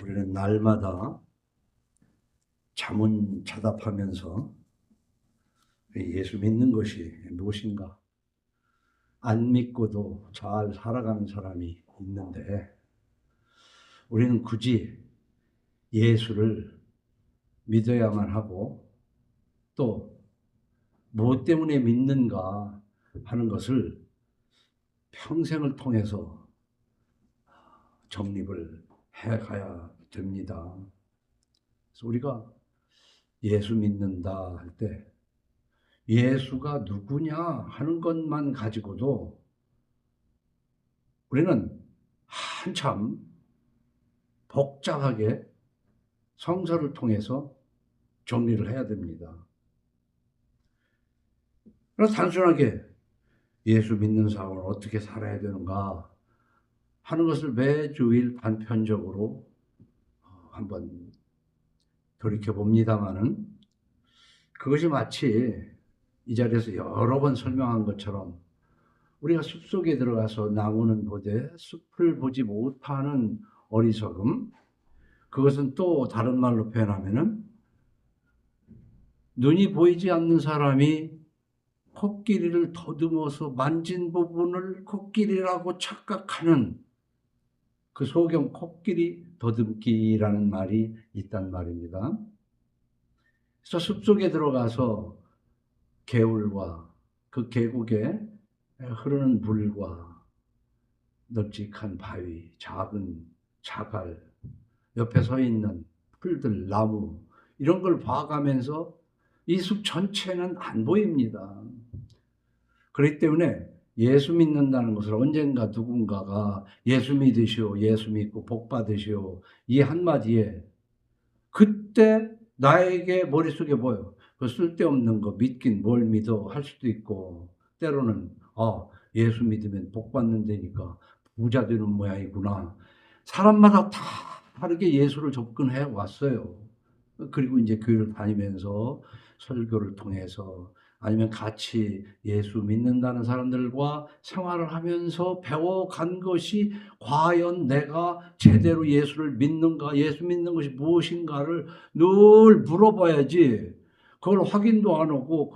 우리는 날마다 자문자답하면서 예수 믿는 것이 무엇인가? 안 믿고도 잘 살아가는 사람이 있는데 우리는 굳이 예수를 믿어야만 하고 또 무엇 때문에 믿는가 하는 것을 평생을 통해서 정립을 해가야 됩니다. 그래서 우리가 예수 믿는다 할 때 예수가 누구냐 하는 것만 가지고도 우리는 한참 복잡하게 성서를 통해서 정리를 해야 됩니다. 그래서 단순하게 예수 믿는 사람은 어떻게 살아야 되는가 하는 것을 매주일 단편적으로 한번 돌이켜봅니다마는 그것이 마치 이 자리에서 여러 번 설명한 것처럼 우리가 숲속에 들어가서 나무는 보되 숲을 보지 못하는 어리석음, 그것은 또 다른 말로 표현하면은 눈이 보이지 않는 사람이 코끼리를 더듬어서 만진 부분을 코끼리라고 착각하는 그 소경 코끼리 더듬기라는 말이 있단 말입니다. 그래서 숲속에 들어가서 개울과 그 계곡에 흐르는 물과 널찍한 바위, 작은 자갈, 옆에 서 있는 풀들, 나무 이런 걸 봐가면서 이 숲 전체는 안 보입니다. 그렇기 때문에 예수 믿는다는 것을 언젠가 누군가가 예수 믿으시오, 예수 믿고 복 받으시오 이 한마디에 그때 나에게 머릿속에 보여. 그 쓸데없는 거 믿긴 뭘 믿어 할 수도 있고 때로는 예수 믿으면 복 받는다니까 부자 되는 모양이구나. 사람마다 다 다르게 예수를 접근해 왔어요. 그리고 이제 교회를 다니면서 설교를 통해서 아니면 같이 예수 믿는다는 사람들과 생활을 하면서 배워간 것이 과연 내가 제대로 예수를 믿는가, 예수 믿는 것이 무엇인가를 늘 물어봐야지 그걸 확인도 안 하고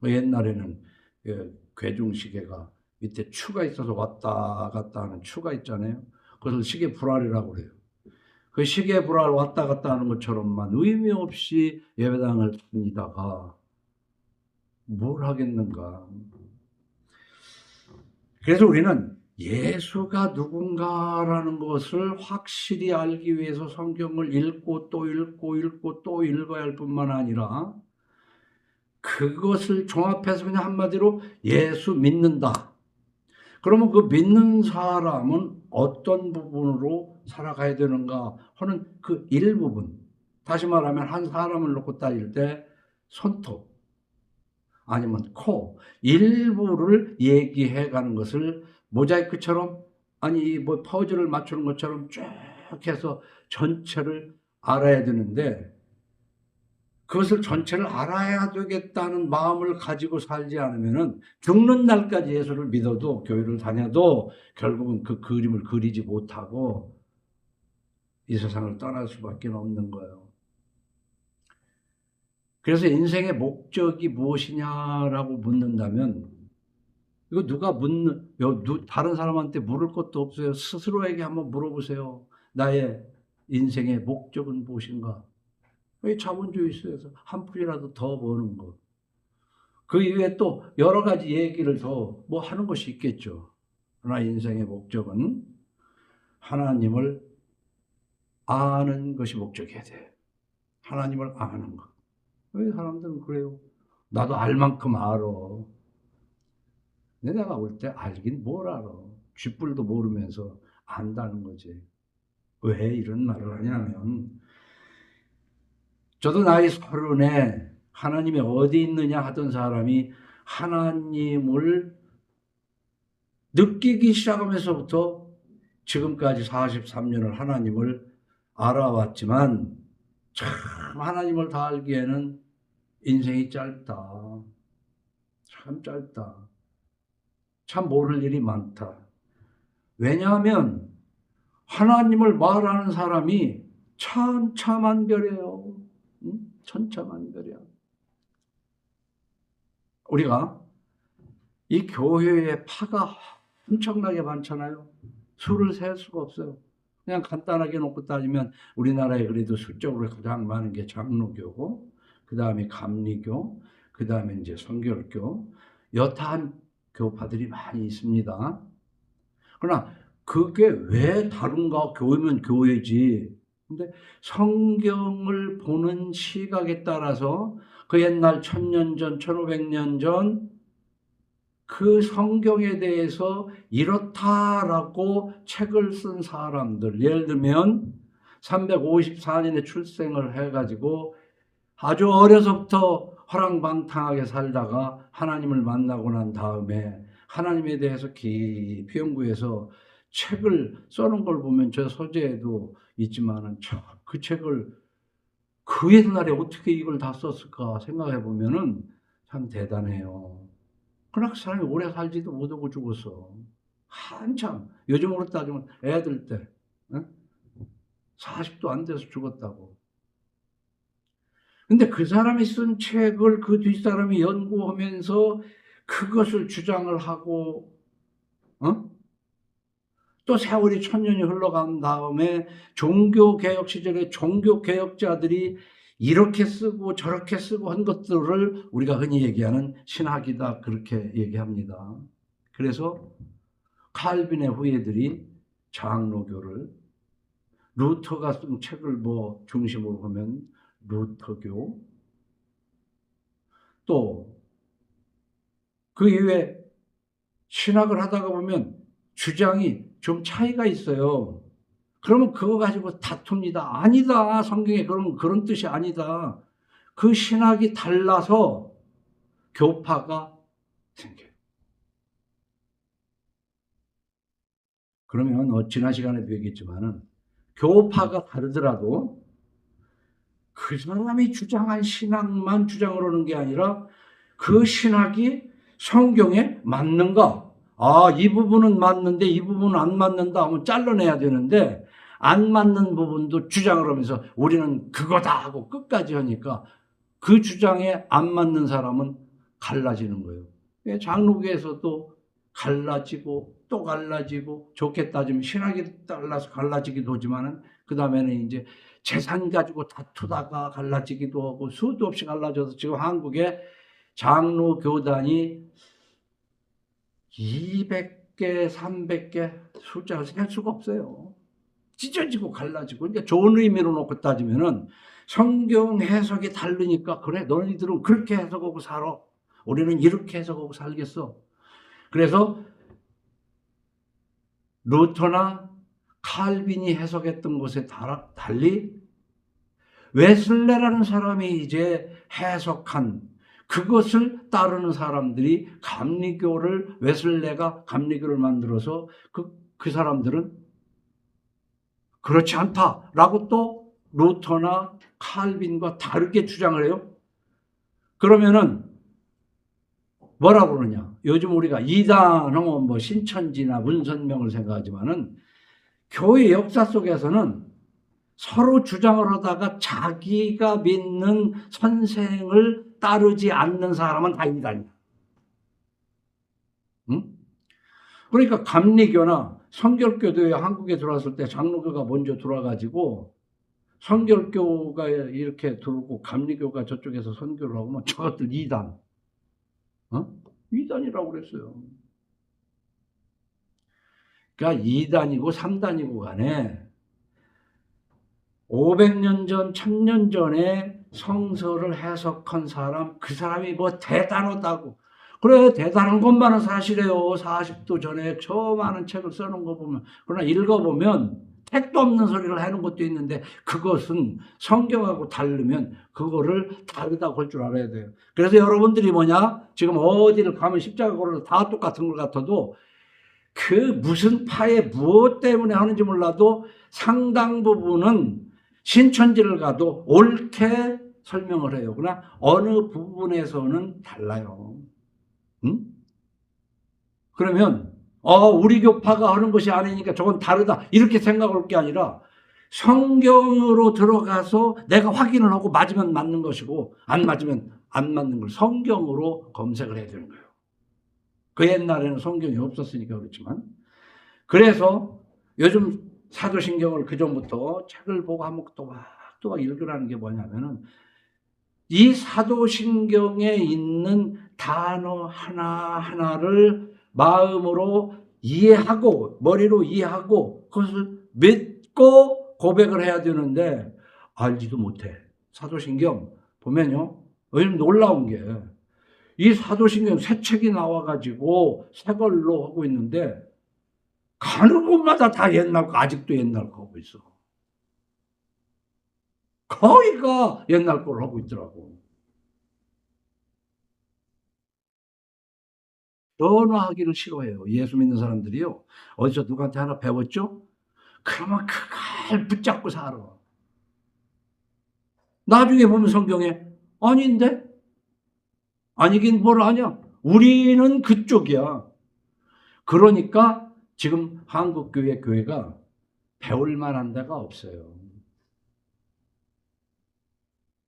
그냥 옛날에는 괴중시계가 밑에 추가 있어서 왔다 갔다 하는 추가 있잖아요. 그것을 시계 불알이라고 그래요. 그 시계 불알 왔다 갔다 하는 것처럼만 의미 없이 예배당을 다니다가 뭘 하겠는가. 그래서 우리는 예수가 누군가라는 것을 확실히 알기 위해서 성경을 읽고 또 읽고 읽고 또 읽어야 할 뿐만 아니라 그것을 종합해서 그냥 한마디로 예수 믿는다. 그러면 그 믿는 사람은 어떤 부분으로 살아가야 되는가 하는 그 일부분. 다시 말하면 한 사람을 놓고 따질 때 손톱 아니면 코 일부를 얘기해 가는 것을 모자이크처럼 아니 뭐 퍼즐을 맞추는 것처럼 쭉 해서 전체를 알아야 되는데 그것을 전체를 알아야 되겠다는 마음을 가지고 살지 않으면은 죽는 날까지 예수를 믿어도 교회를 다녀도 결국은 그 그림을 그리지 못하고 이 세상을 떠날 수밖에 없는 거예요. 그래서 인생의 목적이 무엇이냐라고 묻는다면 이거 누가 다른 사람한테 물을 것도 없어요. 스스로에게 한번 물어보세요. 나의 인생의 목적은 무엇인가? 왜 자본주의 속에서 한 푼이라도 더 버는 것. 그 이후에 또 여러 가지 얘기를 더 뭐 하는 것이 있겠죠. 그러나 인생의 목적은 하나님을 아는 것이 목적이어야 돼. 하나님을 아는 것. 왜 사람들은 그래요? 나도 알 만큼 알아. 근데 내가 볼 때 알긴 뭘 알아. 쥐뿔도 모르면서 안다는 거지. 왜 이런 말을 하냐면 저도 나이 30에 하나님이 어디 있느냐 하던 사람이 하나님을 느끼기 시작하면서부터 지금까지 43년을 하나님을 알아왔지만 참 하나님을 다 알기에는 인생이 짧다. 참 짧다. 참 모를 일이 많다. 왜냐하면 하나님을 말하는 사람이 천차만별이에요. 천차만별이야. 우리가 이 교회의 파가 엄청나게 많잖아요. 수를 셀 수가 없어요. 그냥 간단하게 놓고 따지면 우리나라에 그래도 수적으로 가장 많은 게 장로교고, 그 다음에 감리교, 그 다음에 이제 성결교, 여타한 교파들이 많이 있습니다. 그러나 그게 왜 다른가? 교회면 교회지. 근데 성경을 보는 시각에 따라서 그 옛날 1000년 전, 1500년 전 그 성경에 대해서 이렇다라고 책을 쓴 사람들, 예를 들면 354년에 출생을 해가지고 아주 어려서부터 허랑방탕하게 살다가 하나님을 만나고 난 다음에 하나님에 대해서 깊이 연구해서 책을 써놓은 걸 보면 저 서재에도 있지만은 그 책을 그 옛날에 어떻게 이걸 다 썼을까 생각해 보면은 참 대단해요. 그러나 그 사람이 오래 살지도 못하고 죽었어. 한참 요즘으로 따지면 애들 때 40도 안 돼서 죽었다고. 근데 그 사람이 쓴 책을 그 뒷사람이 연구하면서 그것을 주장을 하고 또 세월이 1000년이 흘러간 다음에 종교개혁 시절에 종교개혁자들이 이렇게 쓰고 저렇게 쓰고 한 것들을 우리가 흔히 얘기하는 신학이다 그렇게 얘기합니다. 그래서 칼빈의 후예들이 장로교를, 루터가 쓴 책을 뭐 중심으로 보면 루터교, 또 그 이후에 신학을 하다가 보면 주장이 좀 차이가 있어요. 그러면 그거 가지고 다툽니다. 아니다. 성경에 그런 뜻이 아니다. 그 신학이 달라서 교파가 생겨요. 그러면 지난 시간에도 얘기했지만은 교파가 다르더라도 그 사람이 주장한 신학만 주장을 하는 게 아니라 그 신학이 성경에 맞는가? 이 부분은 맞는데 이 부분은 안 맞는다 하면 잘라내야 되는데 안 맞는 부분도 주장을 하면서 우리는 그거다 하고 끝까지 하니까 그 주장에 안 맞는 사람은 갈라지는 거예요. 장로교에서도 갈라지고 또 갈라지고 좋게 따지면 신학이 달라서 갈라지기도 하지만은 그 다음에는 이제 재산 가지고 다투다가 갈라지기도 하고 수도 없이 갈라져서 지금 한국에 장로 교단이 200개, 300개 숫자를 셀 수가 없어요. 찢어지고 갈라지고. 그러니까 좋은 의미로 놓고 따지면은 성경 해석이 다르니까 그래 너희들은 그렇게 해석하고 살아. 우리는 이렇게 해석하고 살겠어. 그래서 루터나 칼빈이 해석했던 것에 달리 웨슬레라는 사람이 이제 해석한 그것을 따르는 사람들이 감리교를 웨슬레가 감리교를 만들어서 그 사람들은 그렇지 않다라고 또 루터나 칼빈과 다르게 주장을 해요. 그러면은 뭐라고 그러냐? 요즘 우리가 이단하면 뭐 신천지나 문선명을 생각하지만은 교회 역사 속에서는 서로 주장을 하다가 자기가 믿는 선생을 따르지 않는 사람은 다 이단이야. 응? 그러니까 감리교나 성결교도 한국에 들어왔을 때 장로교가 먼저 들어와가지고 성결교가 이렇게 들어오고 감리교가 저쪽에서 선교를 하고 저것들 이단. 이단이라고 그랬어요. 그러니까 2단이고 3단이고 간에 500년 전, 1000년 전에 성서를 해석한 사람, 그 사람이 뭐 대단하다고. 그래, 대단한 것만은 사실이에요. 40도 전에 저 많은 책을 써놓은 거 보면. 그러나 읽어보면 택도 없는 소리를 하는 것도 있는데 그것은 성경하고 다르면 그거를 다르다고 할 줄 알아야 돼요. 그래서 여러분들이 뭐냐? 지금 어디를 가면 십자가 걸어서 다 똑같은 것 같아도 그 무슨 파에 무엇 때문에 하는지 몰라도 상당 부분은 신천지를 가도 옳게 설명을 해요. 그러나 어느 부분에서는 달라요. 응? 그러면 우리 교파가 하는 것이 아니니까 저건 다르다. 이렇게 생각할 게 아니라 성경으로 들어가서 내가 확인을 하고 맞으면 맞는 것이고 안 맞으면 안 맞는 걸 성경으로 검색을 해야 되는 거예요. 그 옛날에는 성경이 없었으니까 그렇지만. 그래서 요즘 사도신경을 그전부터 책을 보고 한번 또막 읽으라는 게 뭐냐면은 이 사도신경에 있는 단어 하나하나를 마음으로 이해하고 머리로 이해하고 그것을 믿고 고백을 해야 되는데 알지도 못해. 사도신경 보면요. 요즘 놀라운 게 이 사도신경 새 책이 나와가지고 새 걸로 하고 있는데 가는 곳마다 다 옛날 거 아직도 옛날 거 하고 있어. 거의가 옛날 걸 하고 있더라고. 변화하기를 싫어해요. 예수 믿는 사람들이요. 어디서 누구한테 하나 배웠죠? 그러면 그걸 붙잡고 살아. 나중에 보면 성경에 아닌데? 아니긴 뭘 아냐? 우리는 그쪽이야. 그러니까 지금 한국교회 교회가 배울 만한 데가 없어요.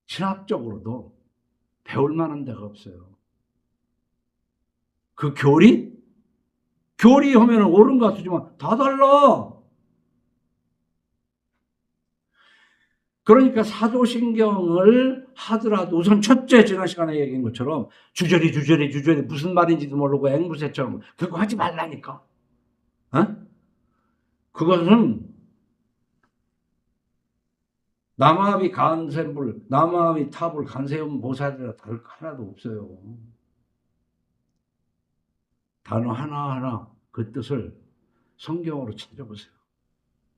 신학적으로도 배울 만한 데가 없어요. 그 교리? 교리 하면 옳은 것 같지만 다 달라. 그러니까 사도신경을 하더라도 우선 첫째 지난 시간에 얘기한 것처럼 주저리 무슨 말인지도 모르고 앵무새처럼 그거 하지 말라니까. 어? 그것은 남아비 간센불, 남아비 타불, 간세음 보살이라 다를 거 하나도 없어요. 단어 하나하나 그 뜻을 성경으로 찾아보세요.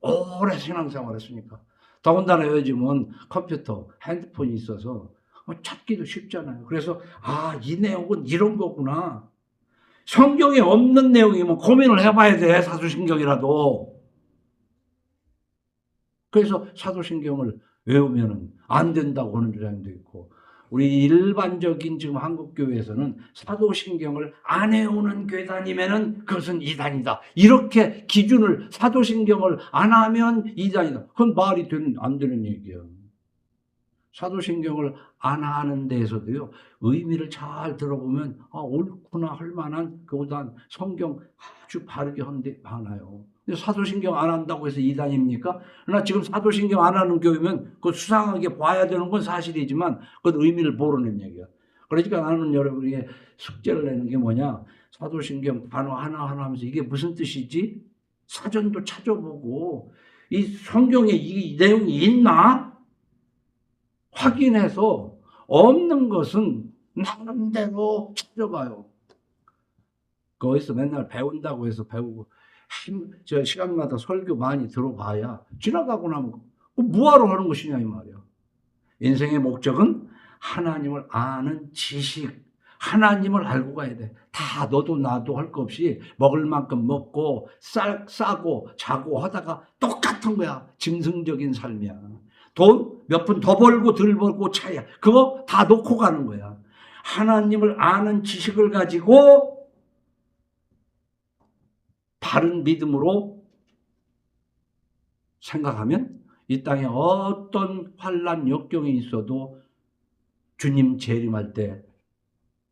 오래 신앙생활 했으니까. 더군다나 요즘은 컴퓨터, 핸드폰이 있어서 찾기도 쉽잖아요. 그래서 이 내용은 이런 거구나. 성경에 없는 내용이면 고민을 해봐야 돼. 사도신경이라도. 그래서 사도신경을 외우면 안 된다고 하는 주장도 있고 우리 일반적인 지금 한국교회에서는 사도신경을 안 외우는 교회 다니면은 그것은 이단이다. 이렇게 기준을 사도신경을 안 하면 이단이다. 그건 말이 안 되는 얘기예요. 사도신경을 안 하는 데에서도요. 의미를 잘 들어보면 옳구나 할 만한 그보다 성경 아주 바르게 한 데 많아요. 사도신경 안 한다고 해서 이단입니까? 그러나 지금 사도신경 안 하는 교회면 그 수상하게 봐야 되는 건 사실이지만 그건 의미를 모르는 얘기야. 그러니까 나는 여러분에게 숙제를 내는 게 뭐냐? 사도신경 단어 하나하나 하면서 이게 무슨 뜻이지? 사전도 찾아보고 이 성경에 이 내용이 있나? 확인해서 없는 것은 나름대로 찾아봐요. 거기서 맨날 배운다고 해서 배우고 저 시간마다 설교 많이 들어봐야 지나가고 나면 뭐하러 하는 것이냐 이 말이야. 인생의 목적은 하나님을 아는 지식, 하나님을 알고 가야 돼. 다 너도 나도 할 거 없이 먹을 만큼 먹고 싸고 자고 하다가 똑같은 거야. 짐승적인 삶이야. 돈 몇 푼 더 벌고 덜 벌고 차이야. 그거 다 놓고 가는 거야. 하나님을 아는 지식을 가지고 바른 믿음으로 생각하면 이 땅에 어떤 환난 역경이 있어도 주님 재림할 때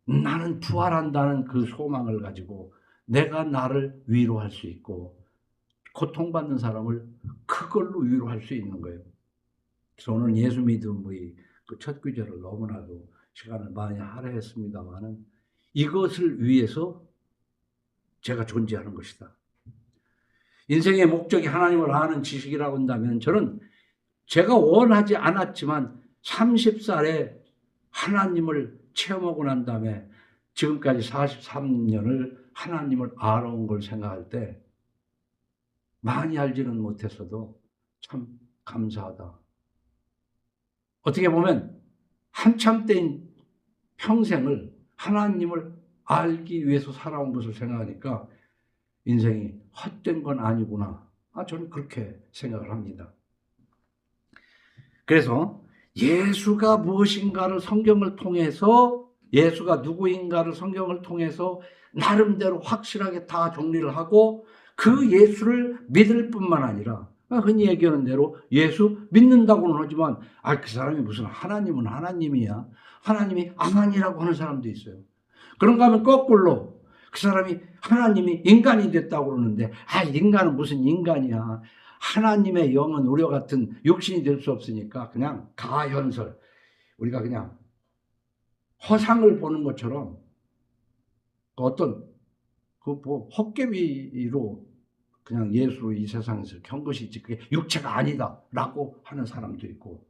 나는 부활한다는 그 소망을 가지고 내가 나를 위로할 수 있고 고통받는 사람을 그걸로 위로할 수 있는 거예요. 그래서 오늘 예수 믿음의 그 첫 구절을 너무나도 시간을 많이 할애했습니다만은 이것을 위해서 제가 존재하는 것이다. 인생의 목적이 하나님을 아는 지식이라고 한다면 저는 제가 원하지 않았지만 30살에 하나님을 체험하고 난 다음에 지금까지 43년을 하나님을 알아온 걸 생각할 때 많이 알지는 못했어도 참 감사하다. 어떻게 보면 한참 때인 평생을 하나님을 알기 위해서 살아온 것을 생각하니까 인생이 헛된 건 아니구나. 저는 그렇게 생각을 합니다. 그래서 예수가 무엇인가를 성경을 통해서 예수가 누구인가를 성경을 통해서 나름대로 확실하게 다 정리를 하고 그 예수를 믿을 뿐만 아니라 흔히 얘기하는 대로 예수 믿는다고는 하지만 그 사람이 무슨 하나님은 하나님이야. 하나님이 아니라고 하는 사람도 있어요. 그런가 하면 거꾸로 그 사람이 하나님이 인간이 됐다고 그러는데 인간은 무슨 인간이야. 하나님의 영은 우리와 같은 육신이 될 수 없으니까 그냥 가현설. 우리가 그냥 허상을 보는 것처럼 어떤 헛개비로 그냥 예수로 이 세상에서 경 것이지 그게 육체가 아니다라고 하는 사람도 있고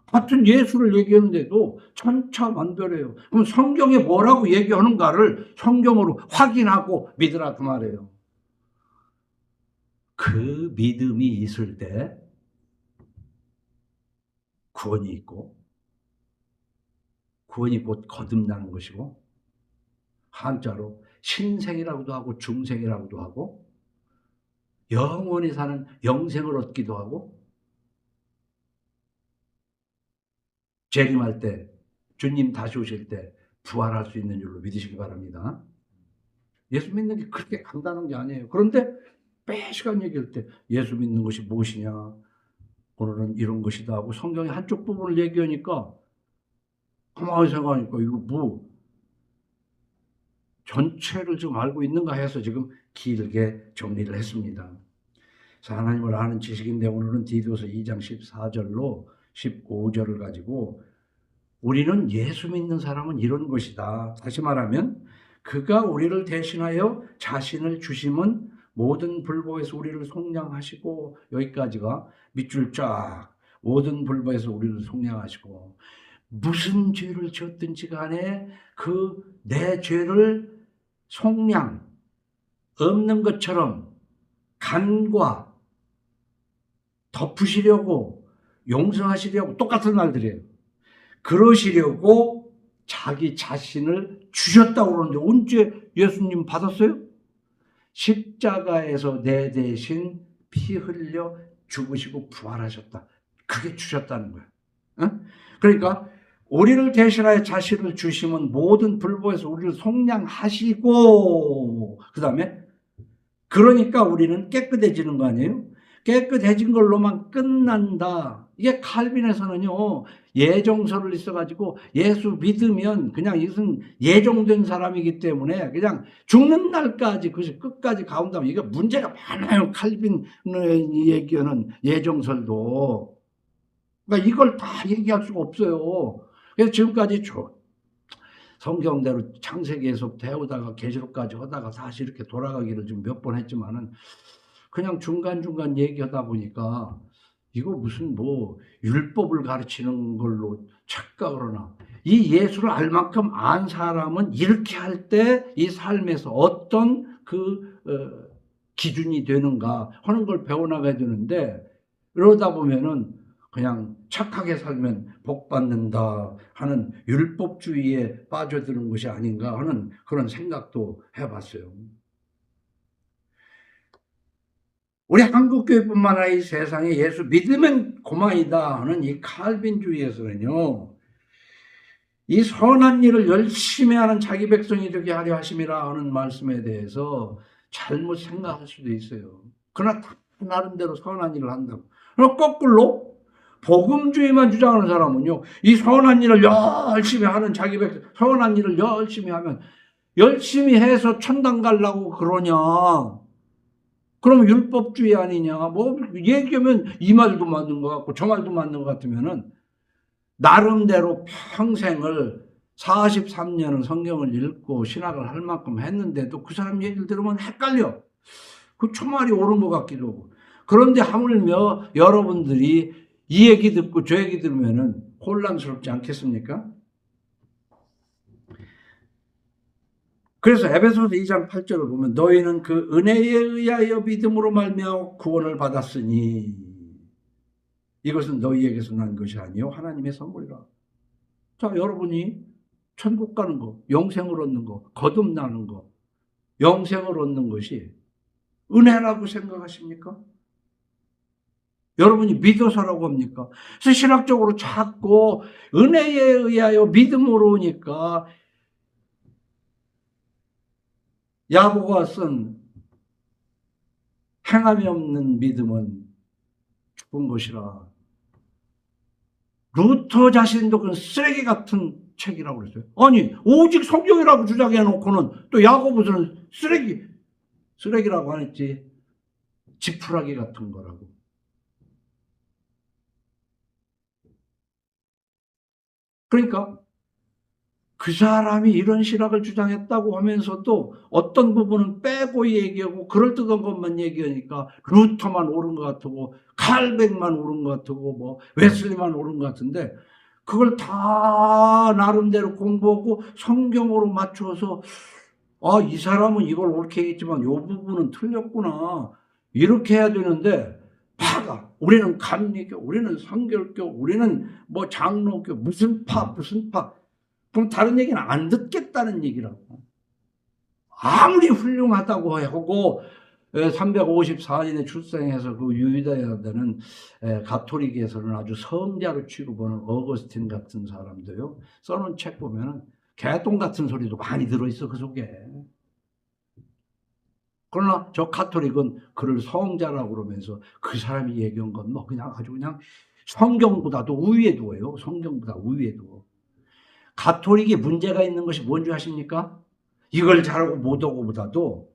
같은 예수를 얘기하는데도 천차만별해요. 그럼 성경에 뭐라고 얘기하는가를 성경으로 확인하고 믿으라 그 말이에요. 그 믿음이 있을 때 구원이 있고 구원이 곧 거듭나는 것이고 한자로 신생이라고도 하고 중생이라고도 하고 영원히 사는 영생을 얻기도 하고 재림할 때 주님 다시 오실 때 부활할 수 있는 줄로 믿으시기 바랍니다. 예수 믿는 게 그렇게 간단한 게 아니에요. 그런데 매 시간 얘기할 때 예수 믿는 것이 무엇이냐 오늘은 이런 것이다 하고 성경의 한쪽 부분을 얘기하니까 가만히 생각하니까 이거 전체를 좀 알고 있는가 해서 지금 길게 정리를 했습니다. 하나님을 아는 지식인데 오늘은 디도서 2장 14절로 15절을 가지고 우리는 예수 믿는 사람은 이런 것이다. 다시 말하면 그가 우리를 대신하여 자신을 주심은 모든 불법에서 우리를 속량하시고 여기까지가 밑줄 쫙 모든 불법에서 우리를 속량하시고 무슨 죄를 지었든지 간에 그 내 죄를 속량 없는 것처럼 간과 덮으시려고 용서하시려고 똑같은 말들이에요. 그러시려고 자기 자신을 주셨다고 그러는데 언제 예수님 받았어요? 십자가에서 내 대신 피 흘려 죽으시고 부활하셨다. 그게 주셨다는 거예요. 그러니까 우리를 대신하여 자신을 주심은 모든 불법에서 우리를 속량하시고 그 다음에 그러니까 우리는 깨끗해지는 거 아니에요? 깨끗해진 걸로만 끝난다. 이게 칼빈에서는요 예정설을 있어가지고 예수 믿으면 그냥 이것은 예정된 사람이기 때문에 그냥 죽는 날까지 그것이 끝까지 가온다면 이게 문제가 많아요. 칼빈의 얘기하는 예정설도. 그러니까 이걸 다 얘기할 수가 없어요. 그래서 지금까지 성경대로 창세기에서 배우다가 계시록까지 하다가 다시 이렇게 돌아가기를 좀 몇 번 했지만은 그냥 중간중간 얘기하다 보니까 이거 무슨 율법을 가르치는 걸로 착각을 하나. 이 예수를 알 만큼 안 사람은 이렇게 할 때 이 삶에서 어떤 기준이 되는가 하는 걸 배워나가야 되는데 이러다 보면은 그냥 착하게 살면 복 받는다 하는 율법주의에 빠져드는 것이 아닌가 하는 그런 생각도 해봤어요. 우리 한국교회뿐만 아니라 이 세상에 예수 믿으면 고만이다 하는 이 칼빈주의에서는요. 이 선한 일을 열심히 하는 자기 백성이 되게 하려 하심이라 하는 말씀에 대해서 잘못 생각할 수도 있어요. 그러나 다 나름대로 선한 일을 한다고. 그럼 거꾸로 복음주의만 주장하는 사람은요. 이 선한 일을 열심히 하는 자기 백성, 선한 일을 열심히 하면 열심히 해서 천당 가려고 그러냐. 그럼 율법주의 아니냐. 얘기하면 이 말도 맞는 것 같고 저 말도 맞는 것 같으면은 나름대로 평생을 43년은 성경을 읽고 신학을 할 만큼 했는데도 그 사람 얘기를 들으면 헷갈려. 그 초말이 옳은 것 같기도 하고. 그런데 하물며 여러분들이 이 얘기 듣고 저 얘기 들으면은 혼란스럽지 않겠습니까? 그래서 에베소서 2장 8절을 보면 너희는 그 은혜에 의하여 믿음으로 말미암아 구원을 받았으니 이것은 너희에게서 난 것이 아니요 하나님의 선물이라. 자, 여러분이 천국 가는 거, 영생을 얻는 거, 거듭나는 거, 영생을 얻는 것이 은혜라고 생각하십니까? 여러분이 믿어서라고 합니까? 그래서 신학적으로 자꾸 은혜에 의하여 믿음으로 오니까 야고보가 쓴 행함이 없는 믿음은 죽은 것이라. 루터 자신도 그 쓰레기 같은 책이라고 그랬어요. 아니, 오직 성경이라고 주장해 놓고는 또 야고보서는 쓰레기라고 안 했지. 지푸라기 같은 거라고. 그러니까 그 사람이 이런 신학을 주장했다고 하면서도 어떤 부분은 빼고 얘기하고 그럴듯한 것만 얘기하니까 루터만 옳은 것 같고 칼뱅만 옳은 것 같고 뭐 웨슬리만 옳은 것 같은데 그걸 다 나름대로 공부하고 성경으로 맞춰서 이 사람은 이걸 옳게 했지만 이 부분은 틀렸구나 이렇게 해야 되는데 파가 우리는 감리교, 우리는 성결교, 우리는 뭐 장로교 무슨 파 그럼 다른 얘기는 안 듣겠다는 얘기라고. 아무리 훌륭하다고 하고 354년에 출생해서 그 유다야되는 가톨릭에서는 아주 성자로 취급하는 어거스틴 같은 사람도요. 써놓은 책 보면은 개똥 같은 소리도 많이 들어있어 그 속에. 그러나 저 가톨릭은 그를 성자라고 그러면서 그 사람이 얘기한 건 뭐 그냥 아주 그냥 성경보다도 우위에 두어요. 성경보다 우위에 두어. 가톨릭이 문제가 있는 것이 뭔지 아십니까? 이걸 잘하고 못하고 보다도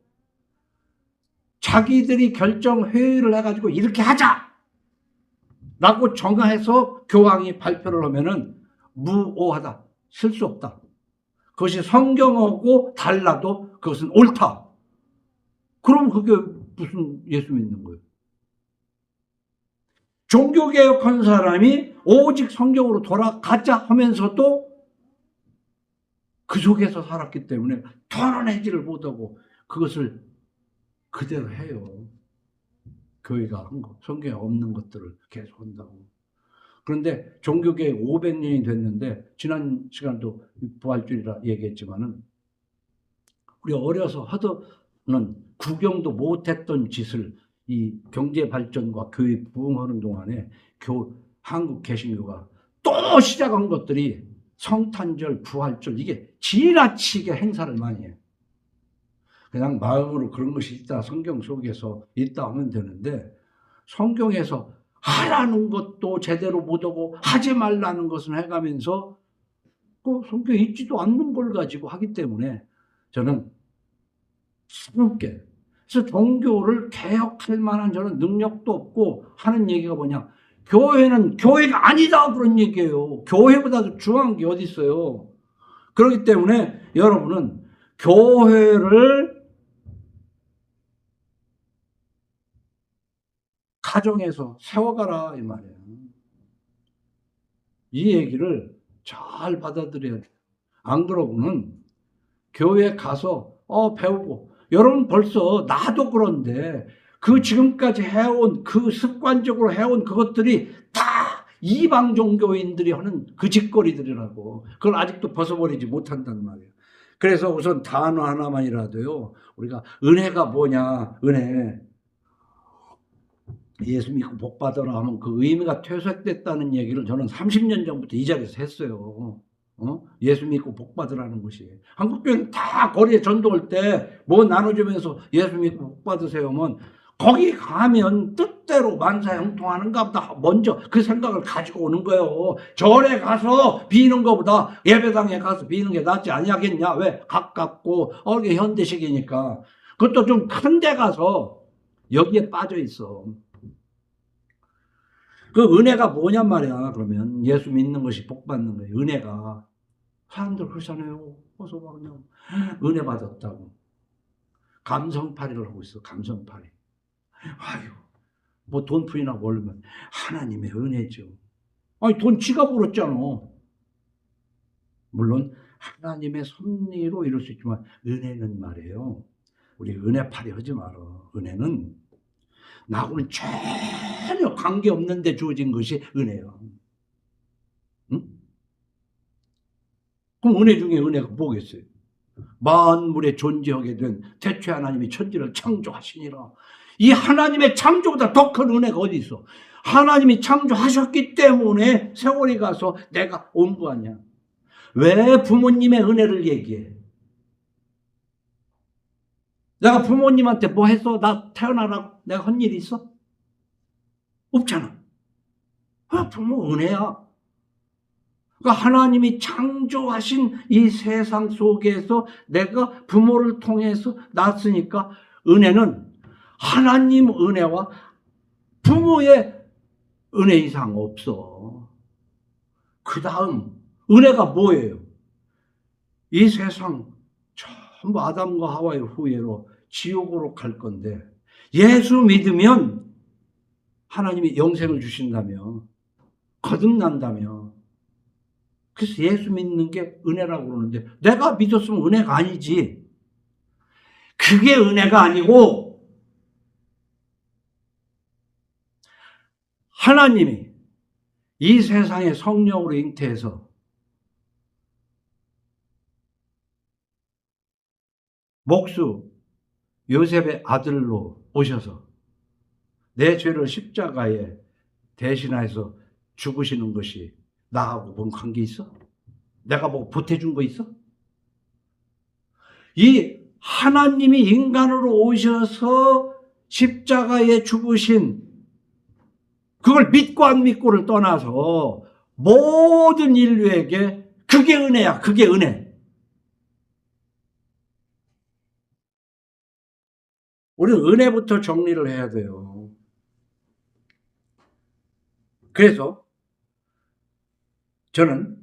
자기들이 결정회의를 해가지고 이렇게 하자! 라고 정해서 교황이 발표를 하면은 무오하다. 쓸 수 없다. 그것이 성경하고 달라도 그것은 옳다. 그럼 그게 무슨 예수 믿는 거예요? 종교개혁한 사람이 오직 성경으로 돌아가자 하면서도 그 속에서 살았기 때문에 털어내지를 못하고 그것을 그대로 해요. 교회가 한 거, 성경에 없는 것들을 계속 한다고. 그런데 종교개혁 500년이 됐는데 지난 시간도 부활주의라 얘기했지만은 우리 어려서 하도는 구경도 못했던 짓을 이 경제 발전과 교회 부흥하는 동안에 한국 개신교가 또 시작한 것들이 성탄절, 부활절 이게 지나치게 행사를 많이 해요. 그냥 마음으로 그런 것이 있다 성경 속에서 있다 하면 되는데 성경에서 하라는 것도 제대로 못하고 하지 말라는 것은 해가면서 그 성경에 있지도 않는 걸 가지고 하기 때문에 저는 새롭게 그래서 종교를 개혁할 만한 저는 능력도 없고 하는 얘기가 뭐냐 교회는 교회가 아니다 그런 얘기예요. 교회보다도 중요한 게 어디 있어요. 그렇기 때문에 여러분은 교회를 가정에서 세워가라 이 말이에요. 이 얘기를 잘 받아들여야 돼요. 안 그러고는 교회 가서 배우고 여러분 벌써 나도 그런데 그 지금까지 해온 그 습관적으로 해온 그것들이 다 이방 종교인들이 하는 그 짓거리들이라고 그걸 아직도 벗어버리지 못한단 말이에요. 그래서 우선 단어 하나만이라도요 우리가 은혜가 뭐냐 은혜 예수 믿고 복 받아라 하면 그 의미가 퇴색됐다는 얘기를 저는 30년 전부터 이 자리에서 했어요. 예수 믿고 복 받으라는 것이. 한국교회는 다 거리에 전도할 때 뭐 나눠주면서 예수 믿고 복 받으세요 하면 거기 가면 뜻대로 만사형통하는가 보다 먼저 그 생각을 가지고 오는 거예요. 절에 가서 비는 것보다 예배당에 가서 비는 게 낫지 아니하겠냐. 왜? 가깝고 이게 현대식이니까. 그것도 좀 큰 데 가서 여기에 빠져 있어. 그 은혜가 뭐냔 말이야. 그러면 예수 믿는 것이 복 받는 거예요. 은혜가. 사람들 그러잖아요. 어서 막 그냥 은혜 받았다고. 감성팔이를 하고 있어. 감성팔이. 아유, 뭐 돈풀이나 벌면 하나님의 은혜죠. 아니 돈 지가 벌었잖아. 물론 하나님의 섭리로 이룰 수 있지만 은혜는 말이에요. 우리 은혜팔이 하지 마라. 은혜는 나하고는 전혀 관계없는데 주어진 것이 은혜예요. 응? 그럼 은혜 중에 은혜가 뭐겠어요? 만물에 존재하게 된 태초에 하나님이 천지를 창조하시니라. 이 하나님의 창조보다 더 큰 은혜가 어디 있어? 하나님이 창조하셨기 때문에 세월이 가서 내가 온 거 아니야. 왜 부모님의 은혜를 얘기해? 내가 부모님한테 뭐 했어? 나 태어나라고 내가 한 일이 있어? 없잖아. 부모 은혜야. 그러니까 하나님이 창조하신 이 세상 속에서 내가 부모를 통해서 낳았으니까 은혜는 하나님 은혜와 부모의 은혜 이상 없어. 그 다음 은혜가 뭐예요? 이 세상 전부 아담과 하와의 후예로 지옥으로 갈 건데 예수 믿으면 하나님이 영생을 주신다며 거듭난다며. 그래서 예수 믿는 게 은혜라고 그러는데 내가 믿었으면 은혜가 아니지. 그게 은혜가 아니고 하나님이 이 세상에 성령으로 잉태해서 목수 요셉의 아들로 오셔서 내 죄를 십자가에 대신해서 죽으시는 것이 나하고 뭔 관계 있어? 내가 뭐 보태준 거 있어? 이 하나님이 인간으로 오셔서 십자가에 죽으신 그걸 믿고 안 믿고를 떠나서 모든 인류에게 그게 은혜야. 그게 은혜. 우리는 은혜부터 정리를 해야 돼요. 그래서 저는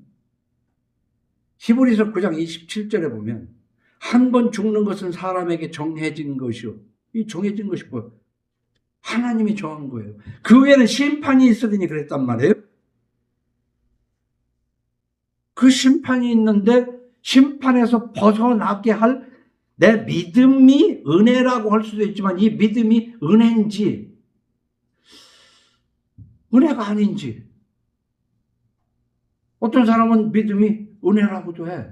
히브리서 9장 27절에 보면 한 번 죽는 것은 사람에게 정해진 것이요. 이 정해진 것이 뭐예요? 하나님이 정한 거예요. 그 외에는 심판이 있으니 그랬단 말이에요. 그 심판이 있는데 심판에서 벗어나게 할 내 믿음이 은혜라고 할 수도 있지만 이 믿음이 은혜인지 은혜가 아닌지. 어떤 사람은 믿음이 은혜라고도 해.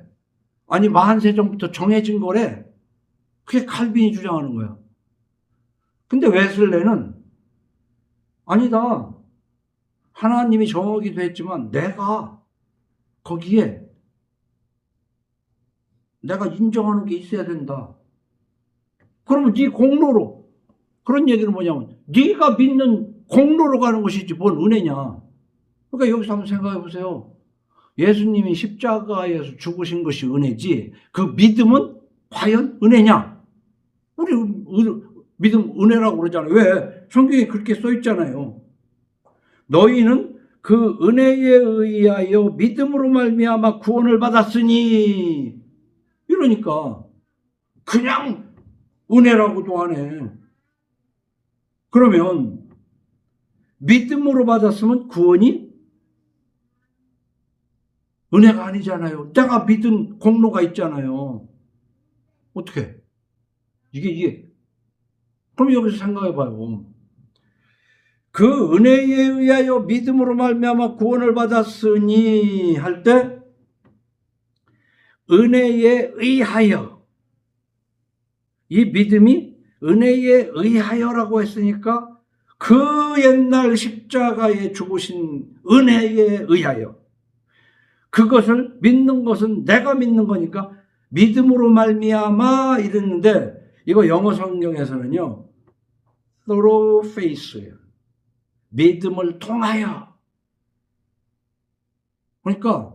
아니 만세 전부터 정해진 거래. 그게 칼빈이 주장하는 거야. 근데 웨슬레는 아니다. 하나님이 정하기도 했지만 내가 거기에 내가 인정하는 게 있어야 된다. 그러면 네 공로로 그런 얘기는 뭐냐면 네가 믿는 공로로 가는 것이지 뭔 은혜냐. 그러니까 여기서 한번 생각해 보세요. 예수님이 십자가에서 죽으신 것이 은혜지 그 믿음은 과연 은혜냐? 우리 믿음 은혜라고 그러잖아요. 왜? 성경에 그렇게 써 있잖아요. 너희는 그 은혜에 의하여 믿음으로 말미암아 구원을 받았으니 이러니까 그냥 은혜라고도 하네. 그러면 믿음으로 받았으면 구원이 은혜가 아니잖아요. 내가 믿은 공로가 있잖아요. 어떻게? 이게. 그럼 여기서 생각해봐요. 그 은혜에 의하여 믿음으로 말미암아 구원을 받았으니 할 때 은혜에 의하여 이 믿음이 은혜에 의하여라고 했으니까 그 옛날 십자가에 죽으신 은혜에 의하여 그것을 믿는 것은 내가 믿는 거니까 믿음으로 말미암아 이랬는데 이거 영어 성경에서는요 through faith예요. 믿음을 통하여. 그러니까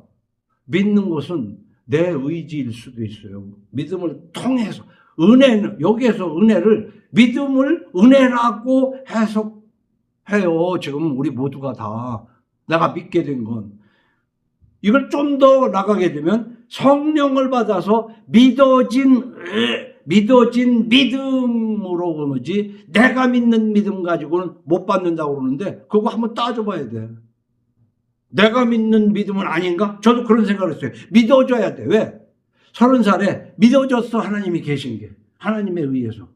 믿는 것은 내 의지일 수도 있어요. 믿음을 통해서. 은혜는 여기에서 은혜를 믿음을 은혜라고 해석해요. 지금 우리 모두가 다 내가 믿게 된 건. 이걸 좀 더 나가게 되면 성령을 받아서 믿어진 믿음으로 그러지 내가 믿는 믿음 가지고는 못 받는다고 그러는데 그거 한번 따져봐야 돼. 내가 믿는 믿음은 아닌가? 저도 그런 생각을 했어요. 믿어줘야 돼. 왜? 30살에 믿어줬어. 하나님이 계신 게. 하나님에 의해서.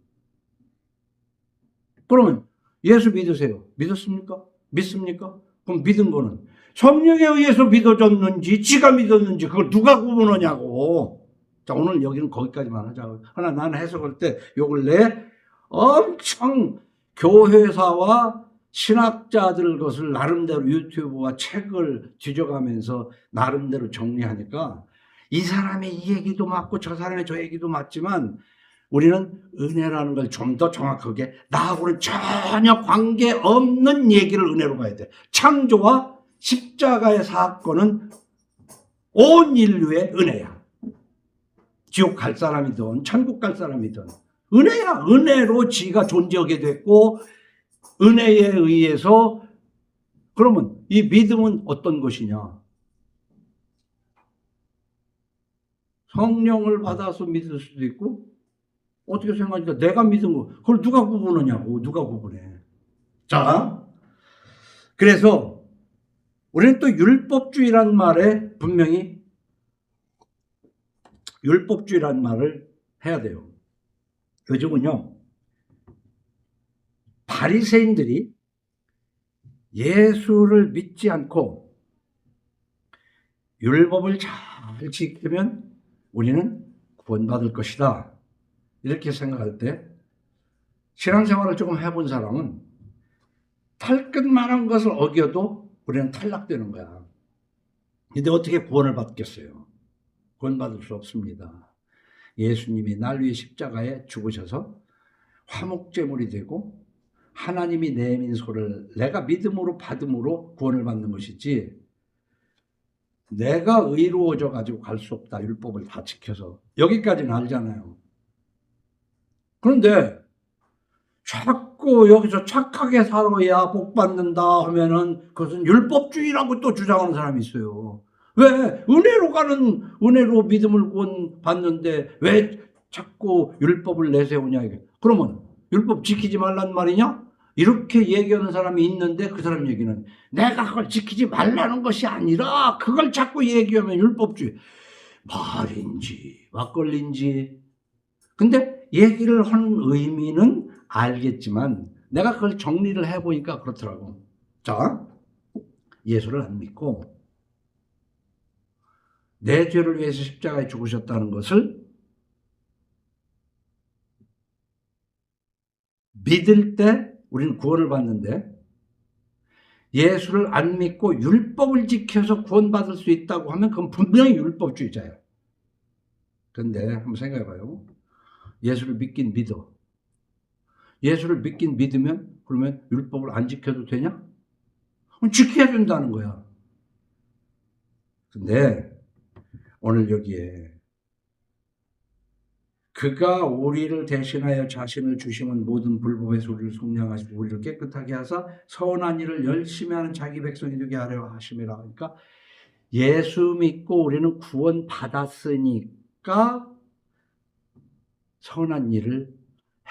그러면 예수 믿으세요. 믿었습니까? 믿습니까? 그럼 믿은 거는 성령에 의해서 믿어졌는지 지가 믿었는지 그걸 누가 구분하냐고. 자, 오늘 여기는 거기까지만 하자. 하나 나는 해석할 때 요 근래 엄청 교회사와 신학자들 것을 나름대로 유튜브와 책을 뒤져가면서 나름대로 정리하니까 이 사람의 이 얘기도 맞고 저 사람의 저 얘기도 맞지만 우리는 은혜라는 걸 좀 더 정확하게 나하고는 전혀 관계없는 얘기를 은혜로 봐야 돼. 창조와 십자가의 사건은 온 인류의 은혜야. 지옥 갈 사람이든 천국 갈 사람이든 은혜야. 은혜로 지가 존재하게 됐고 은혜에 의해서. 그러면 이 믿음은 어떤 것이냐? 성령을 받아서 믿을 수도 있고 어떻게 생각하니까 내가 믿은 거 그걸 누가 구분하냐고. 누가 구분해. 자, 그래서 우리는 또 율법주의라는 말에 분명히 율법주의라는 말을 해야 돼요. 요즘은요 바리새인들이 예수를 믿지 않고 율법을 잘 지키면 우리는 구원받을 것이다 이렇게 생각할 때 신앙생활을 조금 해본 사람은 탈끝만한 것을 어겨도 우리는 탈락되는 거야. 근데 어떻게 구원을 받겠어요? 구원받을 수 없습니다. 예수님이 날 위해 십자가에 죽으셔서 화목제물이 되고 하나님이 내민 소를 내가 믿음으로 받음으로 구원을 받는 것이지 내가 의로워져 가지고 갈 수 없다. 율법을 다 지켜서. 여기까지는 알잖아요. 그런데 자꾸 여기서 착하게 살아야 복 받는다 하면은 그것은 율법주의라고 또 주장하는 사람이 있어요. 왜? 은혜로 믿음을 구원 받는데 왜 자꾸 율법을 내세우냐 이게. 그러면 율법 지키지 말란 말이냐? 이렇게 얘기하는 사람이 있는데 그 사람 얘기는 내가 그걸 지키지 말라는 것이 아니라 그걸 자꾸 얘기하면 율법주의. 말인지 막걸리인지. 근데 얘기를 하는 의미는 알겠지만 내가 그걸 정리를 해보니까 그렇더라고. 자, 예수를 안 믿고 내 죄를 위해서 십자가에 죽으셨다는 것을 믿을 때 우리는 구원을 받는데 예수를 안 믿고 율법을 지켜서 구원받을 수 있다고 하면 그건 분명히 율법주의자예요. 그런데 한번 생각해봐요. 예수를 믿긴 믿어. 예수를 믿긴 믿으면 그러면 율법을 안 지켜도 되냐? 그럼 지켜야 된다는 거야. 근데 오늘 여기에 그가 우리를 대신하여 자신을 주심은 모든 불법에서 우리를 속량하시고 우리를 깨끗하게 하사 선한 일을 열심히 하는 자기 백성이 되게 하려 하심이라. 그러니까 예수 믿고 우리는 구원 받았으니까 선한 일을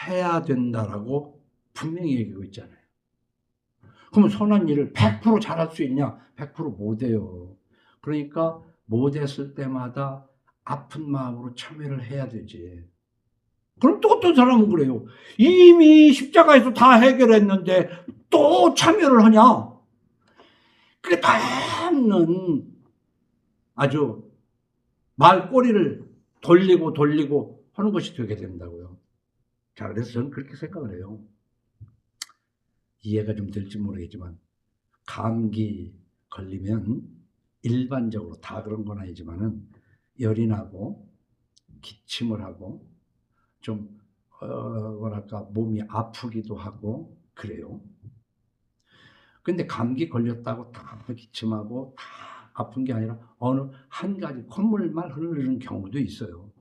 해야 된다라고 분명히 얘기하고 있잖아요. 그러면 선한 일을 100% 잘할 수 있냐? 100% 못해요. 그러니까 못했을 때마다 아픈 마음으로 참여를 해야 되지. 그럼 또 어떤 사람은 그래요. 이미 십자가에서 다 해결했는데 또 참여를 하냐? 그게 다는 아주 말꼬리를 돌리고 하는 것이 되게 된다고요. 자, 그래서 저는 그렇게 생각을 해요. 이해가 좀 될지 모르겠지만 감기 걸리면 일반적으로 다 그런 건 아니지만은 열이 나고 기침을 하고 좀 뭐랄까 몸이 아프기도 하고 그래요. 근데 감기 걸렸다고 다 기침하고 다 아픈 게 아니라 어느 한 가지 콧물만 흐르는 경우도 있어요.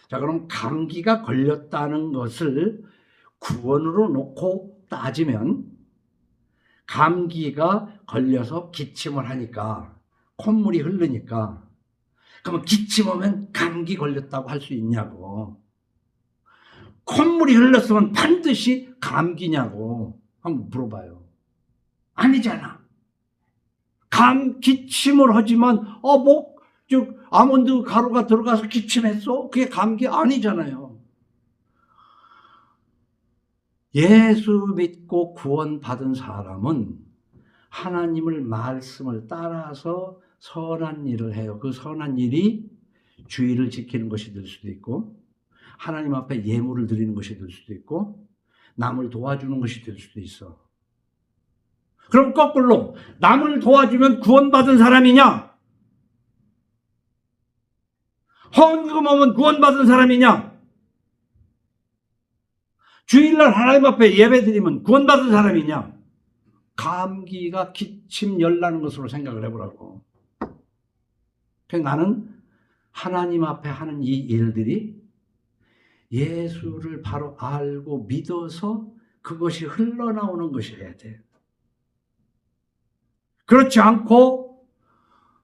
자, 그럼 감기가 걸렸다는 것을 구원으로 놓고 따지면 감기가 걸려서 기침을 하니까 콧물이 흐르니까 그러면 기침하면 감기 걸렸다고 할 수 있냐고. 콧물이 흘렀으면 반드시 감기냐고 한번 물어봐요. 아니잖아. 기침을 하지만 아몬드 가루가 들어가서 기침했어? 그게 감기 아니잖아요. 예수 믿고 구원받은 사람은 하나님을 말씀을 따라서 선한 일을 해요. 그 선한 일이 주의를 지키는 것이 될 수도 있고 하나님 앞에 예물을 드리는 것이 될 수도 있고 남을 도와주는 것이 될 수도 있어. 그럼 거꾸로 남을 도와주면 구원받은 사람이냐? 헌금 오면 구원받은 사람이냐? 주일날 하나님 앞에 예배드리면 구원받은 사람이냐? 감기가 기침 열나는 것으로 생각을 해보라고. 그래서 나는 하나님 앞에 하는 이 일들이 예수를 바로 알고 믿어서 그것이 흘러나오는 것이어야 돼. 그렇지 않고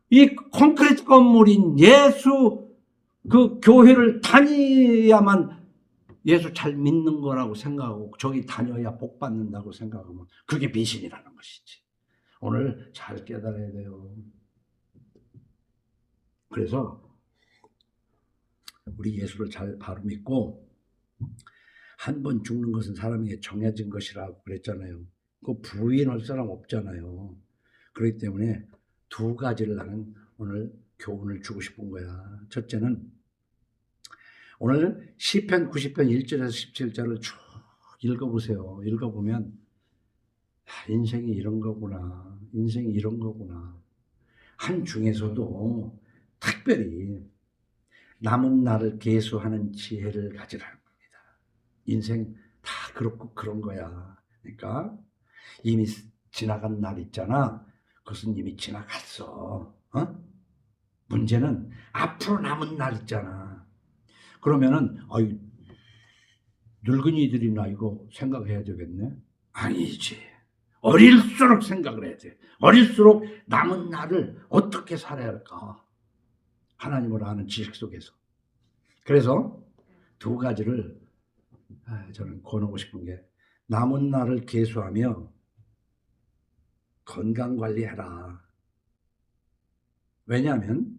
이 콘크리트 건물인 예수 그 교회를 다녀야만 예수 잘 믿는 거라고 생각하고 저기 다녀야 복 받는다고 생각하면 그게 미신이라는 것이지. 오늘 잘 깨달아야 돼요. 그래서 우리 예수를 잘 바로 믿고 한 번 죽는 것은 사람에게 정해진 것이라고 그랬잖아요. 그 부인할 사람 없잖아요. 그렇기 때문에 두 가지를 나는 오늘 교훈을 주고 싶은 거야. 첫째는 오늘 시편 90편 1절에서 17절을 쭉 읽어보세요. 읽어보면 인생이 이런 거구나. 인생이 이런 거구나. 한 중에서도 특별히 남은 날을 계수하는 지혜를 가지라는 겁니다. 인생 다 그렇고 그런 거야. 그러니까 이미 지나간 날 있잖아. 그것은 이미 지나갔어. 문제는 앞으로 남은 날 있잖아. 그러면은 늙은이들이나 이거 생각해야 되겠네? 아니지. 어릴수록 생각을 해야 돼. 어릴수록 남은 날을 어떻게 살아야 할까? 하나님을 아는 지식 속에서. 그래서 두 가지를 저는 권하고 싶은 게 남은 날을 계수하며 건강관리해라. 왜냐하면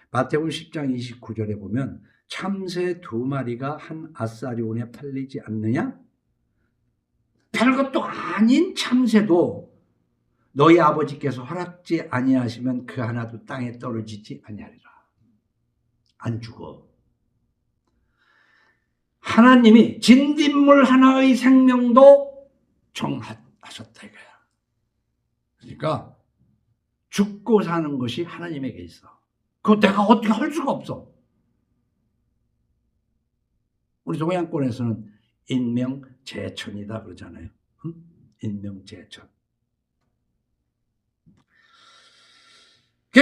마태복음 10장 29절에 보면 참새 2마리가 한 아사리온에 팔리지 않느냐? 별것도 아닌 참새도 너희 아버지께서 허락지 아니하시면 그 하나도 땅에 떨어지지 아니하리라. 안 죽어. 하나님이 진딧물 하나의 생명도 정하셨다 이거야. 그러니까 죽고 사는 것이 하나님에게 있어. 그거 내가 어떻게 할 수가 없어. 우리 동양권에서는 인명재천이다 그러잖아요. 인명재천.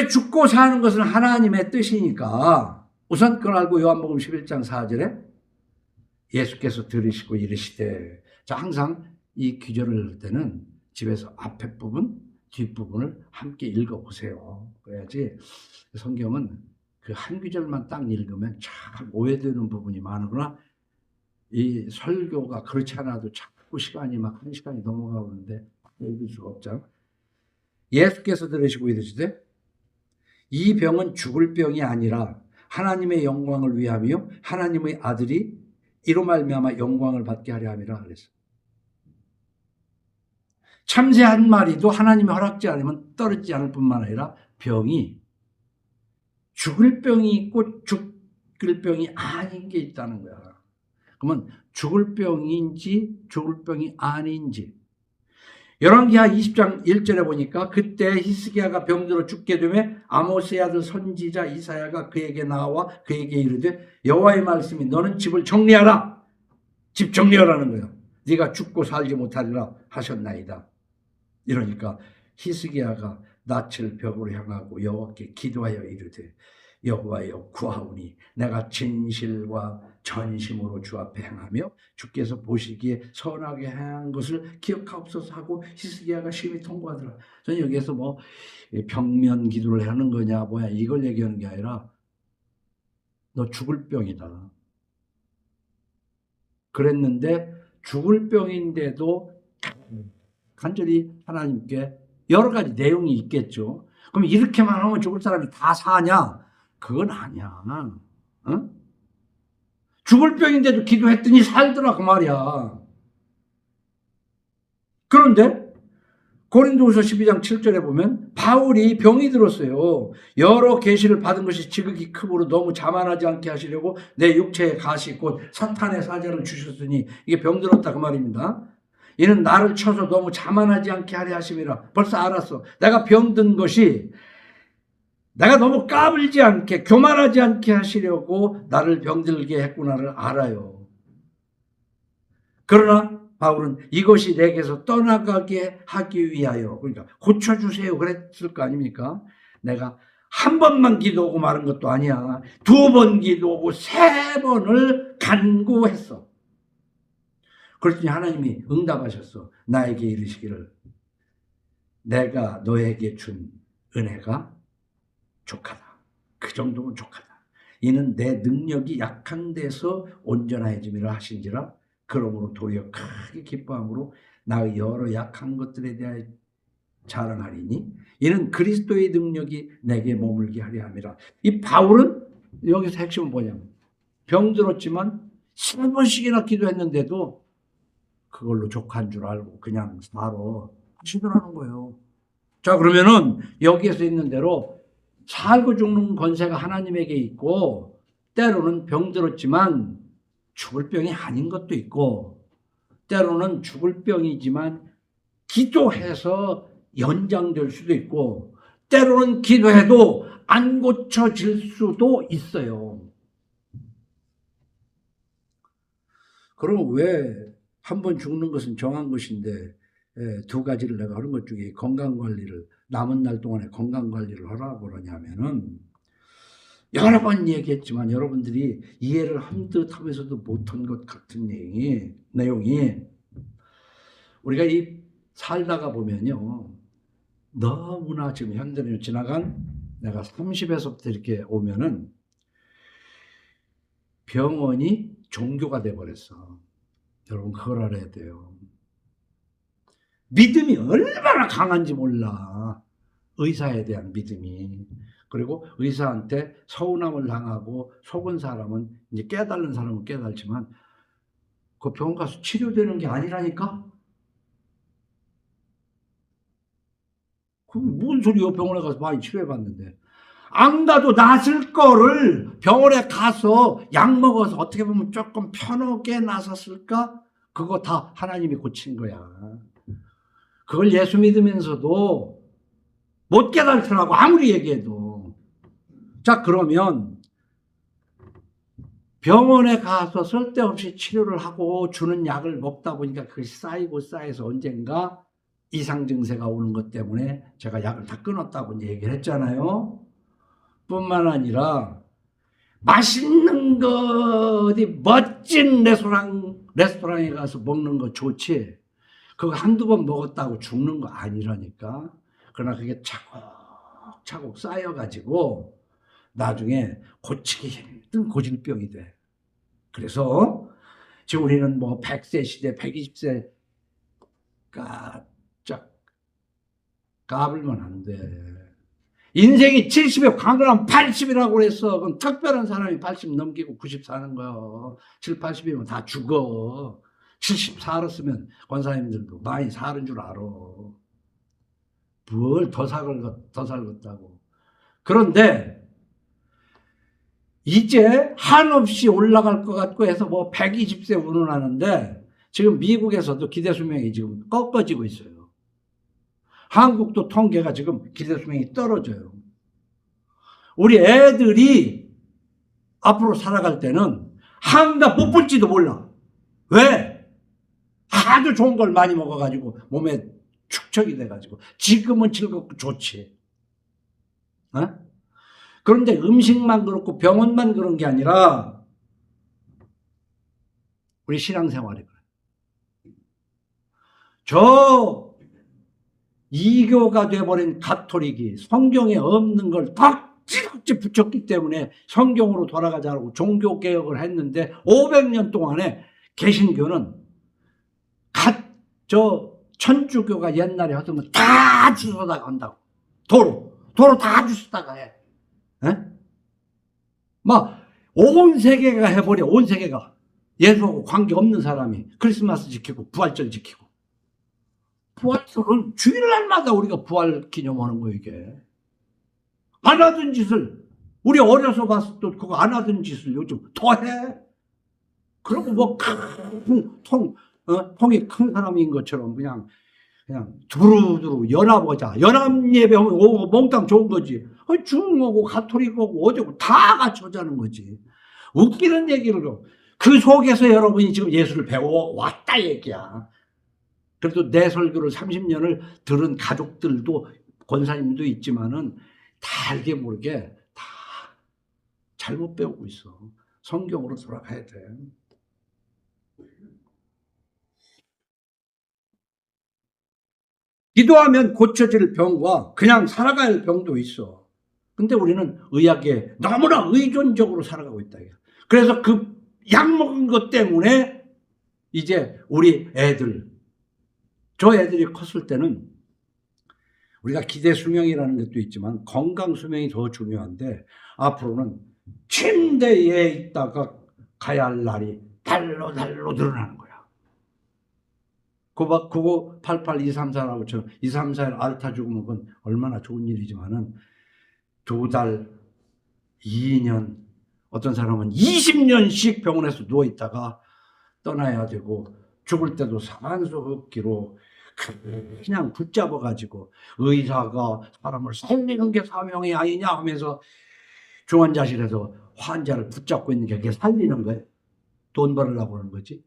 죽고 사는 것은 하나님의 뜻이니까 우선 그걸 알고 요한복음 11장 4절에 예수께서 들으시고 이르시되, 자, 항상 이 기절을 할 때는 집에서 앞에 부분, 뒷부분을 함께 읽어보세요. 그래야지 성경은 그 한 구절만 딱 읽으면 참 오해되는 부분이 많으구나. 이 설교가 그렇지 않아도 자꾸 시간이 막 1시간이 넘어가는데 읽을 수가 없잖아. 예수께서 들으시고 이르시되 이 병은 죽을 병이 아니라 하나님의 영광을 위하며 하나님의 아들이 이로 말미암아 영광을 받게 하려 함이라 그랬어. 참새 한 마리도 하나님의 허락지 않으면 떨어지지 않을 뿐만 아니라 병이 죽을 병이 있고 죽을 병이 아닌 게 있다는 거야. 그러면 죽을 병인지 죽을 병이 아닌지. 열왕기하 20장 1절에 보니까 그때 히스기야가 병들어 죽게 되며 아모스의 아들 선지자 이사야가 그에게 나와 그에게 이르되 여호와의 말씀이 너는 집을 정리하라. 집 정리하라는 거예요. 네가 죽고 살지 못하리라 하셨나이다. 이러니까 히스기야가 낯을 벽으로 향하고 여호와께 기도하여 이르되 여호와여 구하오니 내가 진실과 전심으로 주 앞에 행하며 주께서 보시기에 선하게 행한 것을 기억하옵소서 하고 히스기야가 심히 통곡하더라. 저는 여기에서 뭐 병면 기도를 하는 거냐 뭐야 이걸 얘기하는 게 아니라 너 죽을 병이다. 그랬는데 죽을 병인데도 간절히 하나님께 여러 가지 내용이 있겠죠. 그럼 이렇게만 하면 죽을 사람이 다 사냐? 그건 아니야. 응? 죽을 병인데도 기도했더니 살더라 그 말이야. 그런데 고린도후서 12장 7절에 보면 바울이 병이 들었어요. 여러 계시를 받은 것이 지극히 크므로 너무 자만하지 않게 하시려고 내 육체에 가시 곧 사탄의 사자를 주셨으니, 이게 병 들었다 그 말입니다. 이는 나를 쳐서 너무 자만하지 않게 하려 하심이라. 벌써 알았어. 내가 병든 것이 내가 너무 까불지 않게, 교만하지 않게 하시려고 나를 병들게 했구나를 알아요. 그러나 바울은 이것이 내게서 떠나가게 하기 위하여, 그러니까 고쳐주세요 그랬을 거 아닙니까? 내가 한 번만 기도하고 말은 것도 아니야. 2번 기도하고 3번을 간구했어. 그랬더니 하나님이 응답하셨어. 나에게 이르시기를 내가 너에게 준 은혜가 족하다. 그 정도면 족하다. 이는 내 능력이 약한 데서 온전해짐이라 하신지라. 그러므로 도리어 크게 기뻐함으로 나의 여러 약한 것들에 대하여 자랑하리니 이는 그리스도의 능력이 내게 머물게 하려 함이라. 이 바울은 여기서 핵심은 뭐냐면 병들었지만 3번씩이나 기도했는데도 그걸로 족한 줄 알고 그냥 바로 치더라는 거예요. 자, 그러면은 여기에서 있는 대로 살고 죽는 권세가 하나님에게 있고, 때로는 병들었지만 죽을 병이 아닌 것도 있고, 때로는 죽을 병이지만 기도해서 연장될 수도 있고, 때로는 기도해도 안 고쳐질 수도 있어요. 그럼 왜 한 번 죽는 것은 정한 것인데 2가지를 내가 하는 것 중에 건강관리를, 남은 날 동안에 건강관리를 하라고 그러냐면은, 여러 번 얘기했지만 여러분들이 이해를 한 듯 하면서도 못한 것 같은 내용이 우리가 이 살다가 보면요, 너무나 지금 현대는 지나간 내가 30에서부터 이렇게 오면은 병원이 종교가 돼버렸어. 여러분 그걸 알아야 돼요. 믿음이 얼마나 강한지 몰라. 의사에 대한 믿음이. 그리고 의사한테 서운함을 당하고 속은 사람은, 이제 깨달은 사람은 깨달지만 그 병원 가서 치료되는 게 아니라니까? 그럼 뭔 소리요? 병원에 가서 많이 치료해봤는데. 안 가도 낫을 거를 병원에 가서 약 먹어서 어떻게 보면 조금 편하게 나섰을까? 그거 다 하나님이 고친 거야. 그걸 예수 믿으면서도 못 깨달더라고, 아무리 얘기해도. 자, 그러면 병원에 가서 쓸데없이 치료를 하고 주는 약을 먹다 보니까 그것이 쌓이고 쌓여서 언젠가 이상 증세가 오는 것 때문에 제가 약을 다 끊었다고 이제 얘기를 했잖아요. 뿐만 아니라 맛있는 거, 어디 멋진 레스토랑에 가서 먹는 거 좋지, 그거 한두 번 먹었다고 죽는 거 아니라니까. 그러나 그게 차곡차곡 쌓여가지고 나중에 고치기 힘든 고질병이 돼. 그래서 지금 우리는 뭐 100세 시대, 120세 까불면 안 돼. 인생이 70에 강건하면 80이라고 그랬어. 그럼 특별한 사람이 80 넘기고 90 사는 거야. 7, 80이면 다 죽어. 70 살았으면 권사님들도 많이 사는 줄 알아. 뭘 더 살겠다고. 그런데 이제 한없이 올라갈 것 같고 해서 뭐 120세 운운하는데, 지금 미국에서도 기대수명이 지금 꺾어지고 있어요. 한국도 통계가 지금 기대수명이 떨어져요. 우리 애들이 앞으로 살아갈 때는 한가 못 볼지도 몰라. 왜? 아주 좋은 걸 많이 먹어가지고 몸에 축적이 돼가지고 지금은 즐겁고 좋지. 어? 그런데 음식만 그렇고 병원만 그런 게 아니라 우리 신앙생활이 그래. 저 이교가 돼버린 가톨릭이 성경에 없는 걸 덕지덕지 붙였기 때문에 성경으로 돌아가자고 종교개혁을 했는데 500년 동안에 개신교는 천주교가 옛날에 하던 거 다 주워다가 한다고. 도로 다 주워다가 해. 에? 막 온 세계가 해버려. 온 세계가 예수하고 관계없는 사람이 크리스마스 지키고 부활절 지키고. 부활절은 주일날마다 우리가 부활 기념하는 거예요, 이게. 안 하던 짓을, 우리 어려서 봤을 때 그거 안 하던 짓을 요즘 더 해. 그리고 뭐 통이 큰 사람인 것처럼 그냥 두루두루 연합하자. 연합예배 하면 몽땅 좋은 거지. 중하고 가톨릭하고 어디고 다 같이 하자는 거지. 웃기는 얘기를 그 속에서 여러분이 지금 예수를 배워왔다 얘기야. 그래도 내 설교를 30년을 들은 가족들도 권사님도 있지만은 다 알게 모르게 다 잘못 배우고 있어. 성경으로 돌아가야 돼. 기도하면 고쳐질 병과 그냥 살아갈 병도 있어. 근데 우리는 의학에 너무나 의존적으로 살아가고 있다. 그래서 그 약 먹은 것 때문에 이제 우리 애들, 저 애들이 컸을 때는 우리가 기대 수명이라는 것도 있지만 건강 수명이 더 중요한데 앞으로는 침대에 있다가 가야 할 날이 달로 늘어나는 거야. 그거 88234라고 쳐 234일 알타 죽으면 그건 얼마나 좋은 일이지만은 2달, 2년, 어떤 사람은 20년씩 병원에서 누워 있다가 떠나야 되고 죽을 때도 산소흡기로 그냥 붙잡아 가지고 의사가 사람을 살리는 게 사명이 아니냐 하면서 중환자실에서 환자를 붙잡고 있는 게 그게 살리는 거예요. 돈 벌으려고 하는 거지.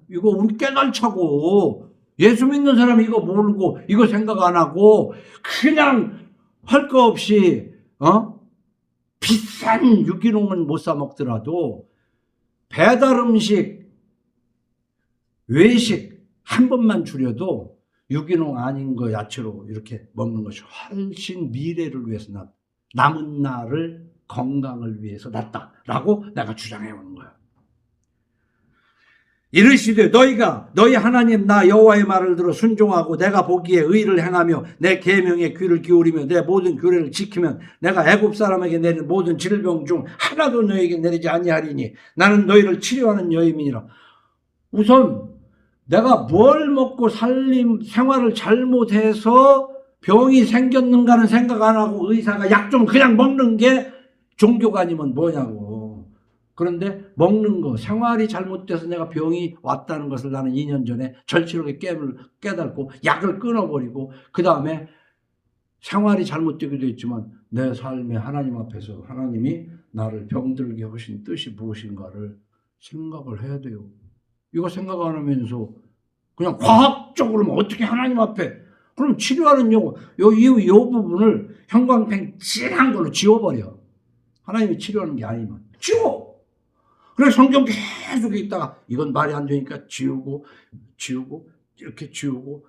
이거 우리 깨달차고 예수 믿는 사람이 이거 모르고 이거 생각 안 하고 그냥 할 거 없이 비싼 유기농은 못 사 먹더라도 배달 음식, 외식 한 번만 줄여도 유기농 아닌 거 야채로 이렇게 먹는 것이 훨씬 미래를 위해서 남은 날을 건강을 위해서 낫다라고 내가 주장해 오는 거야. 이르시되 너희 하나님 나 여호와의 말을 들어 순종하고 내가 보기에 의를 행하며 내 계명에 귀를 기울이며 내 모든 규례를 지키면 내가 애굽 사람에게 내린 모든 질병 중 하나도 너에게 내리지 아니하리니 나는 너희를 치료하는 여임이니라. 우선 내가 뭘 먹고 생활을 잘못해서 병이 생겼는가는 생각 안 하고 의사가 약 좀 그냥 먹는 게 종교가 아니면 뭐냐고. 그런데 먹는 거, 생활이 잘못돼서 내가 병이 왔다는 것을 나는 2년 전에 절실하게 깨닫고 약을 끊어버리고 그 다음에 생활이 잘못되기도 했지만 내 삶에 하나님 앞에서 하나님이 나를 병들게 하신 뜻이 무엇인가를 생각을 해야 돼요. 이거 생각 안 하면서 그냥 과학적으로는 어떻게 하나님 앞에 그럼 치료하는 요 부분을 형광펜 걸로 지워버려. 하나님이 치료하는 게 아니면 지워. 그래서 성경 계속 읽다가 이건 말이 안 되니까 지우고 이렇게 지우고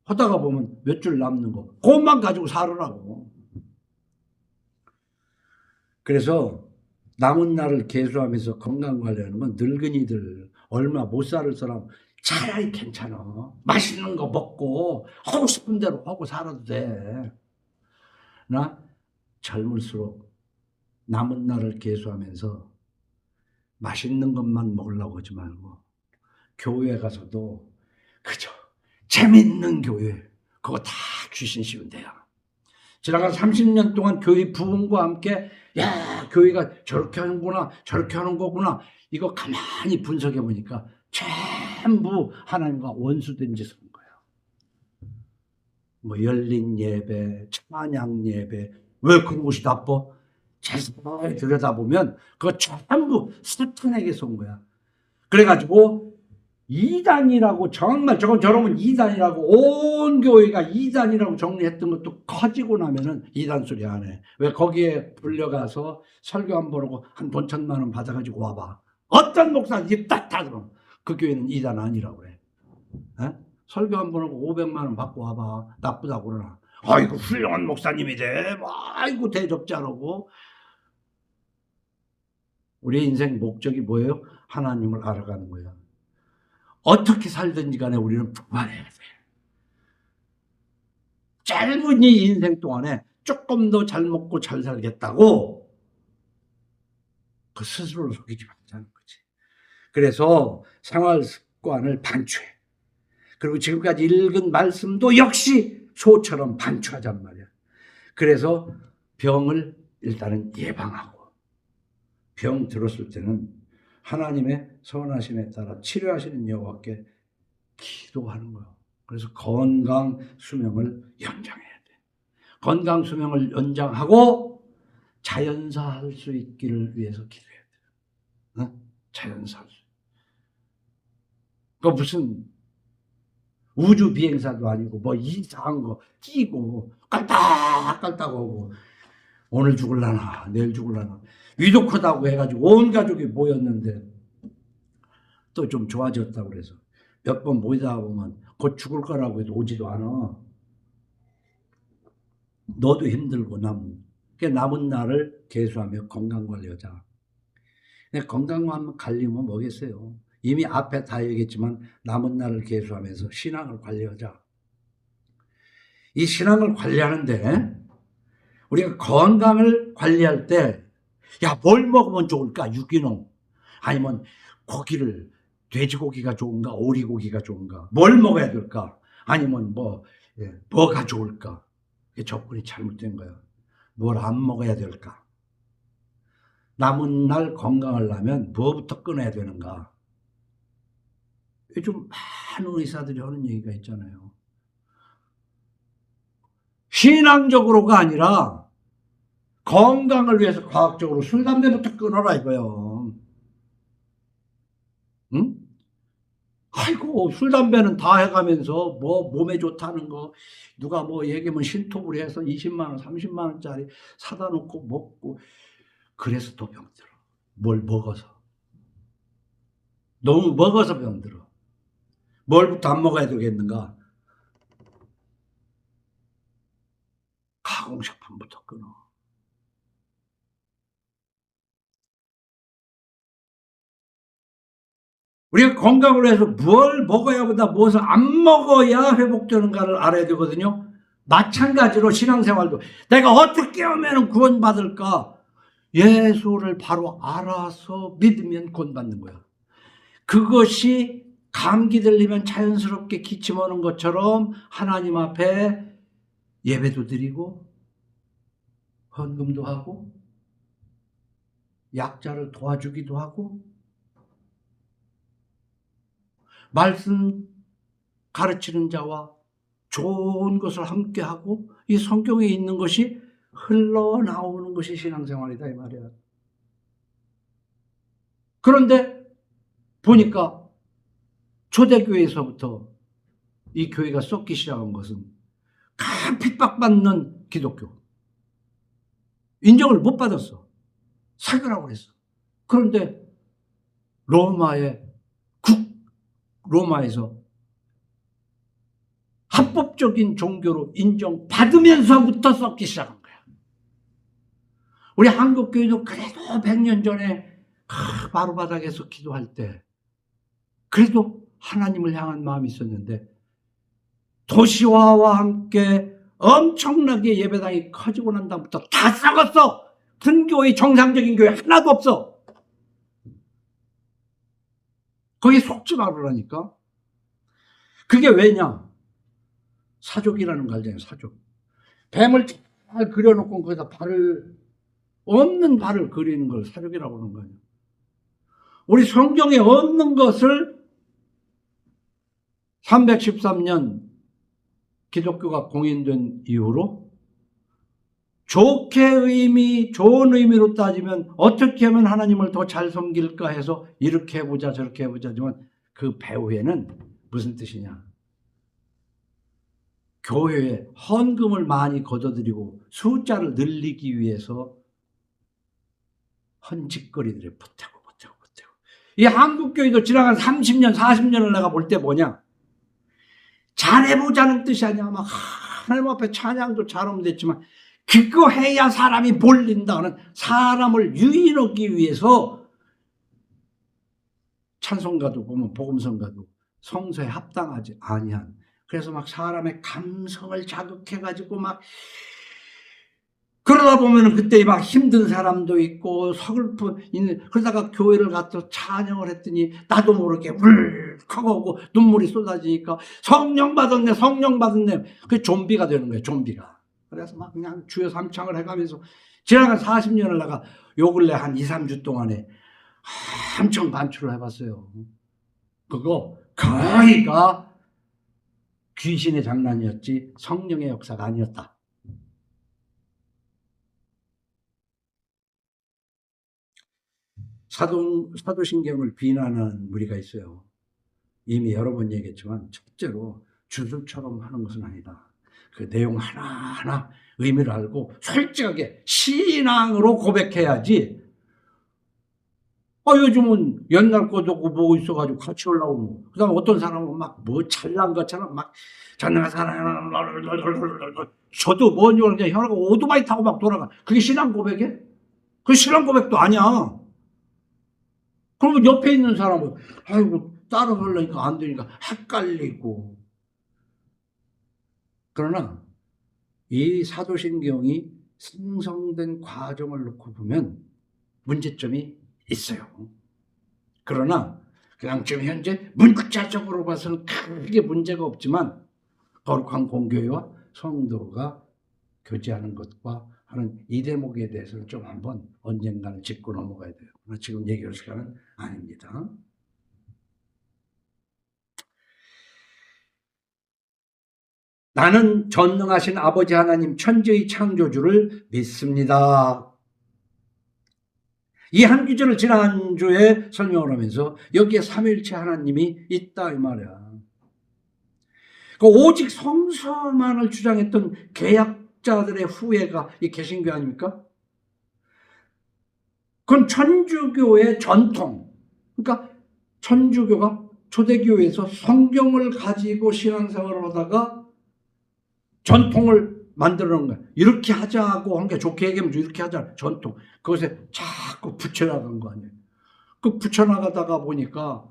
하다가 보면 몇 줄 남는 거 그것만 가지고 살으라고. 그래서 남은 날을 계수하면서 건강 관리하는 건 늙은이들 얼마 못 살 사람 차라리 괜찮아. 맛있는 거 먹고 하고 싶은 대로 하고 살아도 돼. 나 젊을수록 남은 날을 계수하면서 맛있는 것만 먹으려고 하지 말고 교회 가서도 그저 재밌는 교회 그거 다 귀신 씌운 데야. 지나간 30년 동안 교회 부흥과 함께 야 교회가 저렇게 하는구나 저렇게 하는 거구나 이거 가만히 분석해 보니까 전부 하나님과 원수된 짓을 한 거예요. 뭐 열린 예배, 찬양 예배 왜 그런 것이 나빠? 자세히 들여다보면 그거 전부 사탄에게서 온 거야. 그래가지고 이단이라고 정말 저러면 이단이라고 온 교회가 이단이라고 정리했던 것도 커지고 나면은 이단 소리 안 해. 왜 거기에 불려가서 설교 한 번 하고 한 돈 1,000만 원 받아가지고 와봐. 어떤 목사 입 딱 닫으면 그 교회는 이단 아니라고 그래. 에? 설교 한 번 하고 500만 원 받고 와봐. 나쁘다고 그러나. 아이고 훌륭한 목사님이 돼. 아이고 대접자라고. 우리의 인생 목적이 뭐예요? 하나님을 알아가는 거야. 어떻게 살든지 간에 우리는 부활해야 돼. 짧은 이 인생 동안에 조금 더 잘 먹고 잘 살겠다고 그 스스로를 속이지 말자는 거지. 그래서 생활 습관을 반추해. 그리고 지금까지 읽은 말씀도 역시 소처럼 반추하잔 말이야. 그래서 병을 일단은 예방하고, 병 들었을 때는 하나님의 선하심에 따라 치료하시는 여호와께 기도하는 거예요. 그래서 건강 수명을 연장해야 돼. 건강 수명을 연장하고 자연사할 수 있기를 위해서 기도해야 돼. 어? 자연사할 수. 그 무슨 우주 비행사도 아니고 뭐 이상한 거 끼고 깔딱깔딱 오고 오늘 죽을라나 내일 죽을라나 위도 크다고 해가지고 온 가족이 모였는데 또 좀 좋아졌다고 그래서 몇 번 모이다 보면 곧 죽을 거라고 해도 오지도 않아. 너도 힘들고 남은 날을 계수하며 건강관리하자. 건강만 관리면 뭐겠어요. 이미 앞에 다 얘기했지만 남은 날을 계수하면서 신앙을 관리하자. 이 신앙을 관리하는데 우리가 건강을 관리할 때 야, 뭘 먹으면 좋을까? 유기농 아니면 고기를 돼지고기가 좋은가? 오리고기가 좋은가? 뭘 먹어야 될까? 아니면 뭐가 좋을까? 접근이 잘못된 거야. 뭘 안 먹어야 될까? 남은 날 건강하려면 뭐부터 끊어야 되는가? 요즘 많은 의사들이 하는 얘기가 있잖아요. 신앙적으로가 아니라 건강을 위해서 과학적으로 술, 담배부터 끊어라 이거요. 응? 아이고, 술, 담배는 다 해가면서 몸에 좋다는 거 누가 얘기하면 신통을 해서 20만 원, 30만 원짜리 사다 놓고 먹고 그래서 또 병들어. 뭘 먹어서. 너무 먹어서 병들어. 뭘부터 안 먹어야 되겠는가? 가공식품부터 끊어. 우리가 건강을 위해서 뭘 먹어야 보다 무엇을 안 먹어야 회복되는가를 알아야 되거든요. 마찬가지로 신앙생활도 내가 어떻게 하면 구원받을까? 예수를 바로 알아서 믿으면 구원받는 거야. 그것이 감기 들리면 자연스럽게 기침 오는 것처럼 하나님 앞에 예배도 드리고 헌금도 하고 약자를 도와주기도 하고 말씀 가르치는 자와 좋은 것을 함께하고 이 성경에 있는 것이 흘러나오는 것이 신앙생활이다 이 말이야. 그런데 보니까 초대교회에서부터 이 교회가 썩기 시작한 것은 핍박받는 기독교. 인정을 못 받았어. 사교라고 그랬어. 그런데 로마에서 합법적인 종교로 인정받으면서부터 썩기 시작한 거야. 우리 한국교회도 그래도 100년 전에 마루바닥에서 기도할 때 그래도 하나님을 향한 마음이 있었는데 도시화와 함께 엄청나게 예배당이 커지고 난 다음부터 다 썩었어. 분교의 정상적인 교회 하나도 없어. 거기 속지 말으라니까. 그게 왜냐? 사족이라는 거 알잖아요. 사족. 뱀을 잘 그려놓고 거기다 없는 발을 그리는 걸 사족이라고 하는 거예요. 우리 성경에 없는 것을 313년 기독교가 공인된 이후로 좋은 의미로 따지면 어떻게 하면 하나님을 더 잘 섬길까 해서 이렇게 해보자 저렇게 해보자 하지만 그 배후에는 무슨 뜻이냐? 교회에 헌금을 많이 걷어들이고 숫자를 늘리기 위해서 헌짓거리들을 보태고. 이 한국교회도 지나간 30년, 40년을 내가 볼 때 뭐냐? 잘해보자는 뜻이 아니야. 막 하나님 앞에 찬양도 잘하면 됐지만 그거 해야 사람이 몰린다는 사람을 유인하기 위해서 찬송가도 보면 복음성가도 성서에 합당하지 아니한 그래서 막 사람의 감성을 자극해가지고 막 그러다 보면은 그때 막 힘든 사람도 있고 서글픈 있는, 그러다가 교회를 가서 찬양을 했더니 나도 모르게 울컥하고 눈물이 쏟아지니까 성령 받았네, 성령 받았네. 그게 좀비가 되는 거예요, 좀비가. 그래서 막 그냥 주여 삼창을 해가면서 지나간 40년을 내가 요 근래 한 2, 3주 동안에 엄청 반출을 해봤어요. 그거 거의가 귀신의 장난이었지 성령의 역사가 아니었다. 사도신경을 비난하는 무리가 있어요. 이미 여러 번 얘기했지만 첫째로 주술처럼 하는 것은 아니다. 그 내용 하나하나 의미를 알고 솔직하게 신앙으로 고백해야지. 요즘은 옛날 것도 보고 있어가지고 같이 올라오고, 그 다음에 어떤 사람은 막 뭐 잘난 것처럼 막 전능한 사람, 저도 뭔지 모르겠는데 혀가 오토바이 타고 막 돌아가. 그게 신앙 고백이야? 그게 신앙 고백도 아니야. 그러면 옆에 있는 사람은 아이고 따라하려니까 안 되니까 헷갈리고. 그러나 이 사도신경이 생성된 과정을 놓고 보면 문제점이 있어요. 그러나 그냥 지금 현재 문자적으로 봐서는 크게 문제가 없지만 거룩한 공교회와 성도가 교제하는 것과 하는 이 대목에 대해서는 좀 한번 언젠가는 짚고 넘어가야 돼요. 지금 얘기할 시간은 아닙니다. 나는 전능하신 아버지 하나님 천지의 창조주를 믿습니다. 이 한 구절을 지난주에 설명을 하면서 여기에 삼위일체 하나님이 있다 이 말이야. 오직 성서만을 주장했던 개혁자들의 후예가 이 개신교 아닙니까? 그건 천주교의 전통. 그러니까 천주교가 초대교회에서 성경을 가지고 신앙생활을 하다가 전통을 만들어 놓은 거야. 이렇게 하자고 한 게 좋게 얘기하면 이렇게 하자. 전통. 그것에 자꾸 붙여나간 거 아니에요. 그 붙여나가다가 보니까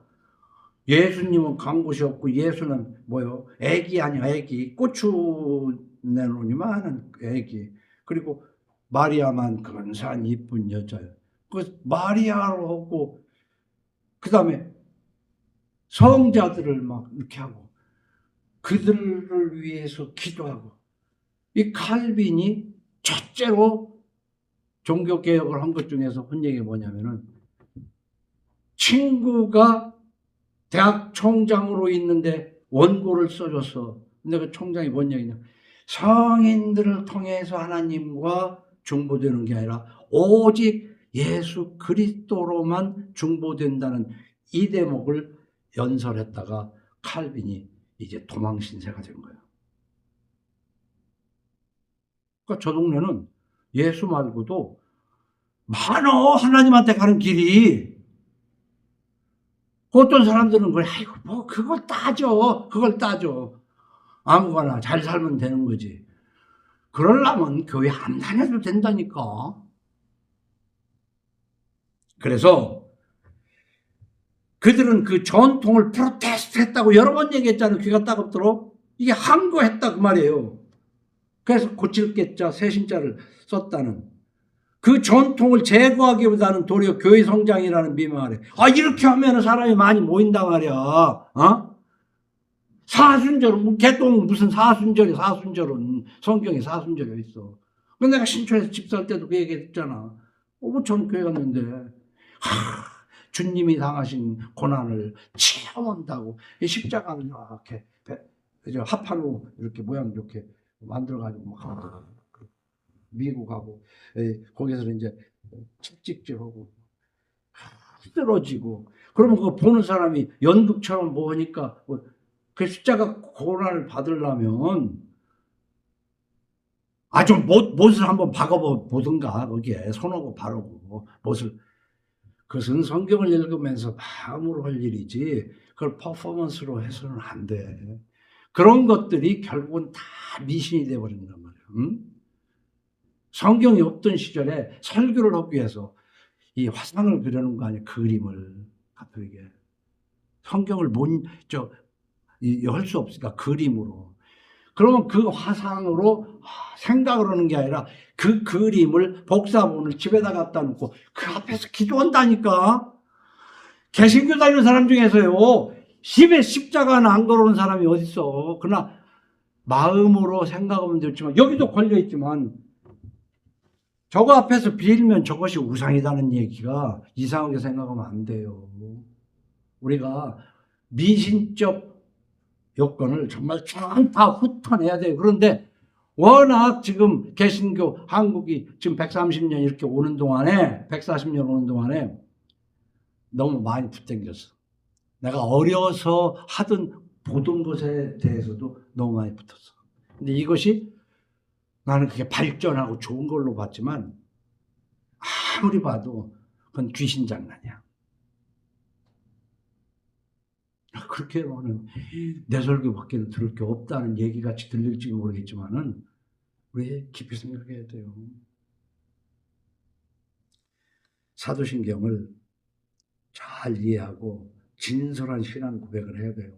예수님은 간 곳이 없고 예수는 뭐요? 애기 아니야, 애기. 고추 내놓으니만 애기. 그리고 마리아만 근사한 이쁜 여자예요. 그 마리아로 하고 그 다음에 성자들을 막 이렇게 하고 그들을 위해서 기도하고. 이 칼빈이 첫째로 종교개혁을 한 것 중에서 한 얘기가 뭐냐면은 친구가 대학 총장으로 있는데 원고를 써줬어. 근데 그 총장이 뭔 얘기냐. 성인들을 통해서 하나님과 중보되는 게 아니라 오직 예수 그리스도로만 중보된다는 이 대목을 연설했다가 칼빈이 이제 도망신세가 된 거예요. 그러니까 저 동네는 예수 말고도 많어, 하나님한테 가는 길이. 어떤 사람들은 그래, 아이고, 뭐, 그걸 따져. 아무거나 잘 살면 되는 거지. 그러려면 교회 안 다녀도 된다니까. 그래서 그들은 그 전통을 프로테스트 했다고 여러 번 얘기했잖아요. 귀가 따갑도록. 이게 항거했다 그 말이에요. 그래서 고칠 게자, 새신자를 썼다는. 그 전통을 제거하기보다는 도리어 교회 성장이라는 미명을 해. 이렇게 하면 사람이 많이 모인단 말이야. 사순절은, 개똥 무슨 사순절은. 성경에 사순절이 있어. 근데 내가 신촌에서 집사할 때도 그 얘기 했잖아. 전 교회 갔는데, 주님이 당하신 고난을 체험한다고. 이 십자가를 이렇게, 합판으로 이렇게 모양 이렇게 만들어가지고 막 미국하고, 거기서 이제 채찍질하고, 쓰러지고, 그러면 그거 보는 사람이 연극처럼 뭐 하니까, 그 십자가 고난을 받으려면, 좀 못을 한번 박아보든가, 거기에 손하고 바르고, 못을. 그것은 성경을 읽으면서 마음으로 할 일이지, 그걸 퍼포먼스로 해서는 안 돼. 그런 것들이 결국은 다 미신이 되어버린단 말이에요. 성경이 없던 시절에 설교를 하기 위해서 이 화상을 그리는 거 아니에요. 그림을 가톨릭에. 성경을 할 수 없으니까 그림으로. 그러면 그 화상으로 생각을 하는 게 아니라 그 그림을 복사본을 집에다 갖다 놓고 그 앞에서 기도한다니까. 개신교 다니는 사람 중에서요, 집에 십자가는 안 걸어오는 사람이 어딨어. 그러나 마음으로 생각하면 좋지만, 여기도 걸려있지만 저거 앞에서 빌면 저것이 우상이라는 얘기가 이상하게 생각하면 안 돼요. 우리가 미신적 요건을 정말 다 훑어내야 돼요. 그런데 워낙 지금 개신교 한국이 지금 130년 이렇게 오는 동안에, 140년 오는 동안에 너무 많이 붙당겼어. 내가 어려서 하던 보던 것에 대해서도 너무 많이 붙었어. 근데 이것이 나는 그게 발전하고 좋은 걸로 봤지만 아무리 봐도 그건 귀신 장난이야. 그렇게 하면 내 설교밖에 들을 게 없다는 얘기같이 들릴지 모르겠지만은 우리 깊이 생각해야 돼요. 사도신경을 잘 이해하고 진솔한 신앙 고백을 해야 돼요.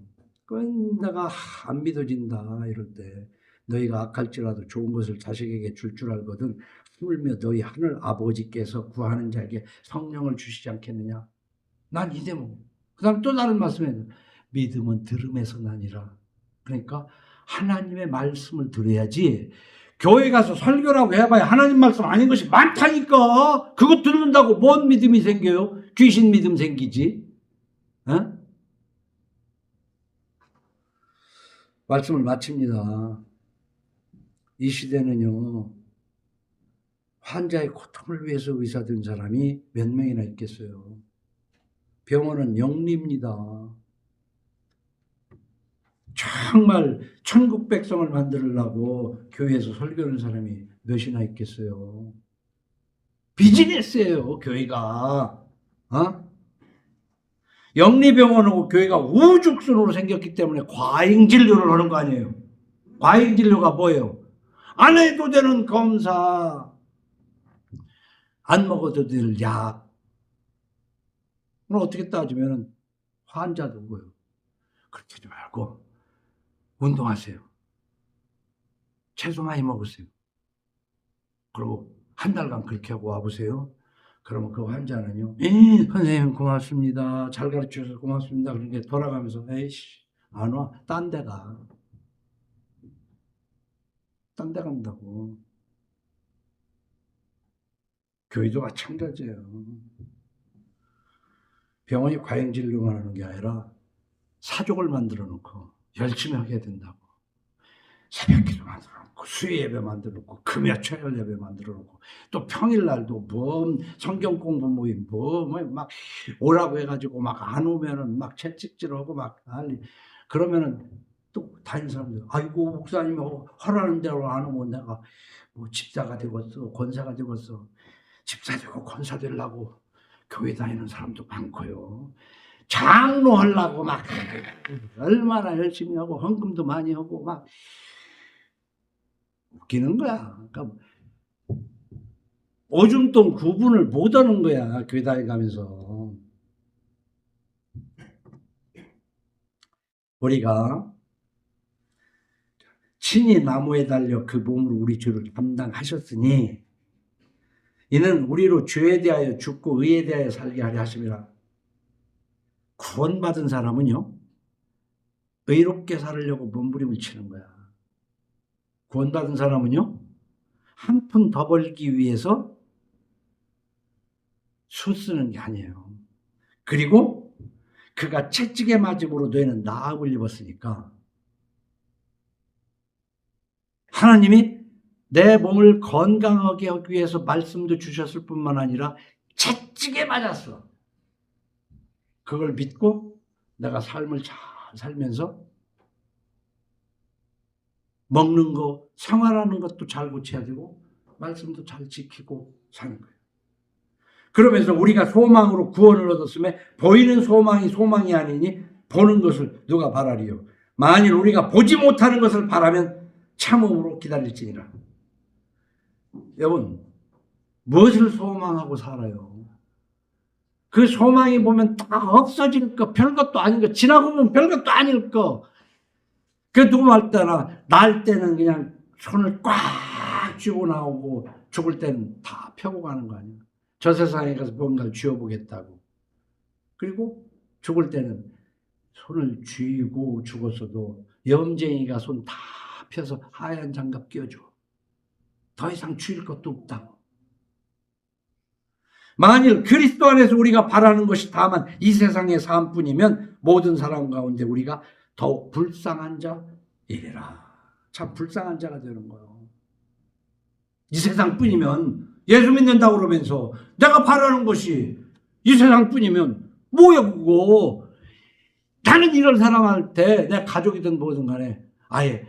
그건 내가 안 믿어진다 이럴 때 너희가 악할지라도 좋은 것을 자식에게 줄 알거든 하물며 너희 하늘 아버지께서 구하는 자에게 성령을 주시지 않겠느냐. 난 이 대목. 그 다음 또 다른 말씀에 믿음은 들음에서 나니라. 그러니까 하나님의 말씀을 들어야지. 교회 가서 설교라고 해봐야 하나님 말씀 아닌 것이 많다니까. 그거 듣는다고 뭔 믿음이 생겨요? 귀신 믿음 생기지. 어? 말씀을 마칩니다. 이 시대는요, 환자의 고통을 위해서 의사된 사람이 몇 명이나 있겠어요. 병원은 영리입니다. 정말 천국 백성을 만들려고 교회에서 설교하는 사람이 몇이나 있겠어요. 비즈니스예요, 교회가. 어? 영리병원하고 교회가 우죽순으로 생겼기 때문에 과잉진료를 하는 거 아니에요. 과잉진료가 뭐예요? 안 해도 되는 검사, 안 먹어도 될 약. 그럼 어떻게 따지면 환자도 뭐예요? 그렇게 하지 말고 운동하세요. 채소 많이 먹으세요. 그리고 한 달간 그렇게 하고 와보세요. 그러면 그 환자는요, 선생님 고맙습니다. 잘 가르쳐주셔서 고맙습니다. 그렇게 돌아가면서 에이씨 안 와. 딴 데 가. 딴 데 간다고. 교회도 마찬가지예요. 병원이 과잉진료만 하는 게 아니라 사족을 만들어 놓고 열심히 하게 된다고. 새벽기도 만들어 놓고 수요예배 만들어 놓고 금요 초열 예배 만들어 놓고 또 평일날도 뭐 성경 공부 모임 막 오라고 해가지고 막 안 오면은 막 채찍질하고 막 난리. 그러면은 또 다른 사람들 아이고 목사님이 허라는 대로 안 오면 내가 뭐 집사가 되겠어 권사가 되겠어. 집사 되고 권사 되려고 교회 다니는 사람도 많고요. 장로 하려고 막 얼마나 열심히 하고 헌금도 많이 하고 막 웃기는 거야. 그러니까 오줌돈 구분을 못 하는 거야. 교회 다니면서. 우리가 친히 나무에 달려 그 몸으로 우리 죄를 감당하셨으니 이는 우리로 죄에 대하여 죽고 의에 대하여 살게 하려 하심이라. 구원받은 사람은요, 의롭게 살으려고 몸부림을 치는 거야. 구원받은 사람은요, 한 푼 더 벌기 위해서 수 쓰는 게 아니에요. 그리고 그가 채찍에 맞음으로 너희는 나음을 입었으니까 하나님이 내 몸을 건강하게 하기 위해서 말씀도 주셨을 뿐만 아니라 채찍에 맞았어. 그걸 믿고 내가 삶을 잘 살면서 먹는 거, 생활하는 것도 잘 고쳐야 되고 말씀도 잘 지키고 사는 거예요. 그러면서 우리가 소망으로 구원을 얻었으면 보이는 소망이 아니니 보는 것을 누가 바라리요. 만일 우리가 보지 못하는 것을 바라면 참음으로 기다릴지니라. 여러분, 무엇을 소망하고 살아요? 그 소망이 보면 다 없어질 거, 별것도 아닌 거, 지나고 보면 별것도 아닐 거. 그 누구말 때나 날 때는 그냥 손을 꽉 쥐고 나오고 죽을 때는 다 펴고 가는 거 아니야. 저 세상에 가서 뭔가를 쥐어보겠다고. 그리고 죽을 때는 손을 쥐고 죽었어도 염쟁이가 손 다 펴서 하얀 장갑 끼워줘. 더 이상 쥐일 것도 없다고. 만일 그리스도 안에서 우리가 바라는 것이 다만 이 세상의 삶뿐이면 모든 사람 가운데 우리가 더욱 불쌍한 자이리라. 참 불쌍한 자가 되는 거예요. 이 세상뿐이면 예수 믿는다고 그러면서 내가 바라는 것이 이 세상뿐이면 뭐야 그거. 나는 이런 사람한테 내 가족이든 뭐든 간에 아예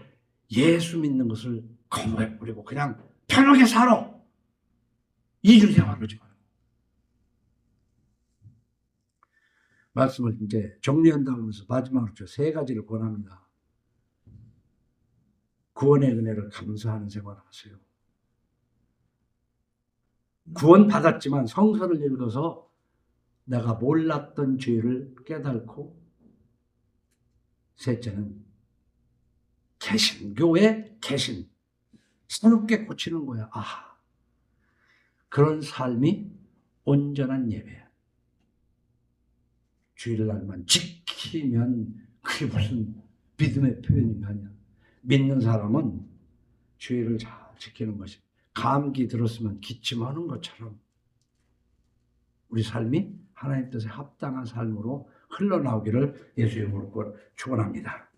예수 믿는 것을 거부해버리고 그냥 편하게 살아. 이주 생활을 지 말씀을 이제 정리한다고 하면서 마지막으로 저 세 가지를 권합니다. 구원의 은혜를 감사하는 생활을 하세요. 구원 받았지만 성서를 읽어서 내가 몰랐던 죄를 깨닫고, 셋째는 개신교의 개신, 새롭게 고치는 거야. 아, 그런 삶이 온전한 예배야. 주일날만 지키면 그게 무슨 믿음의 표현이냐. 믿는 사람은 주일을 잘 지키는 것이, 감기 들었으면 기침하는 것처럼 우리 삶이 하나님 뜻에 합당한 삶으로 흘러나오기를 예수의 이름으로 축원합니다.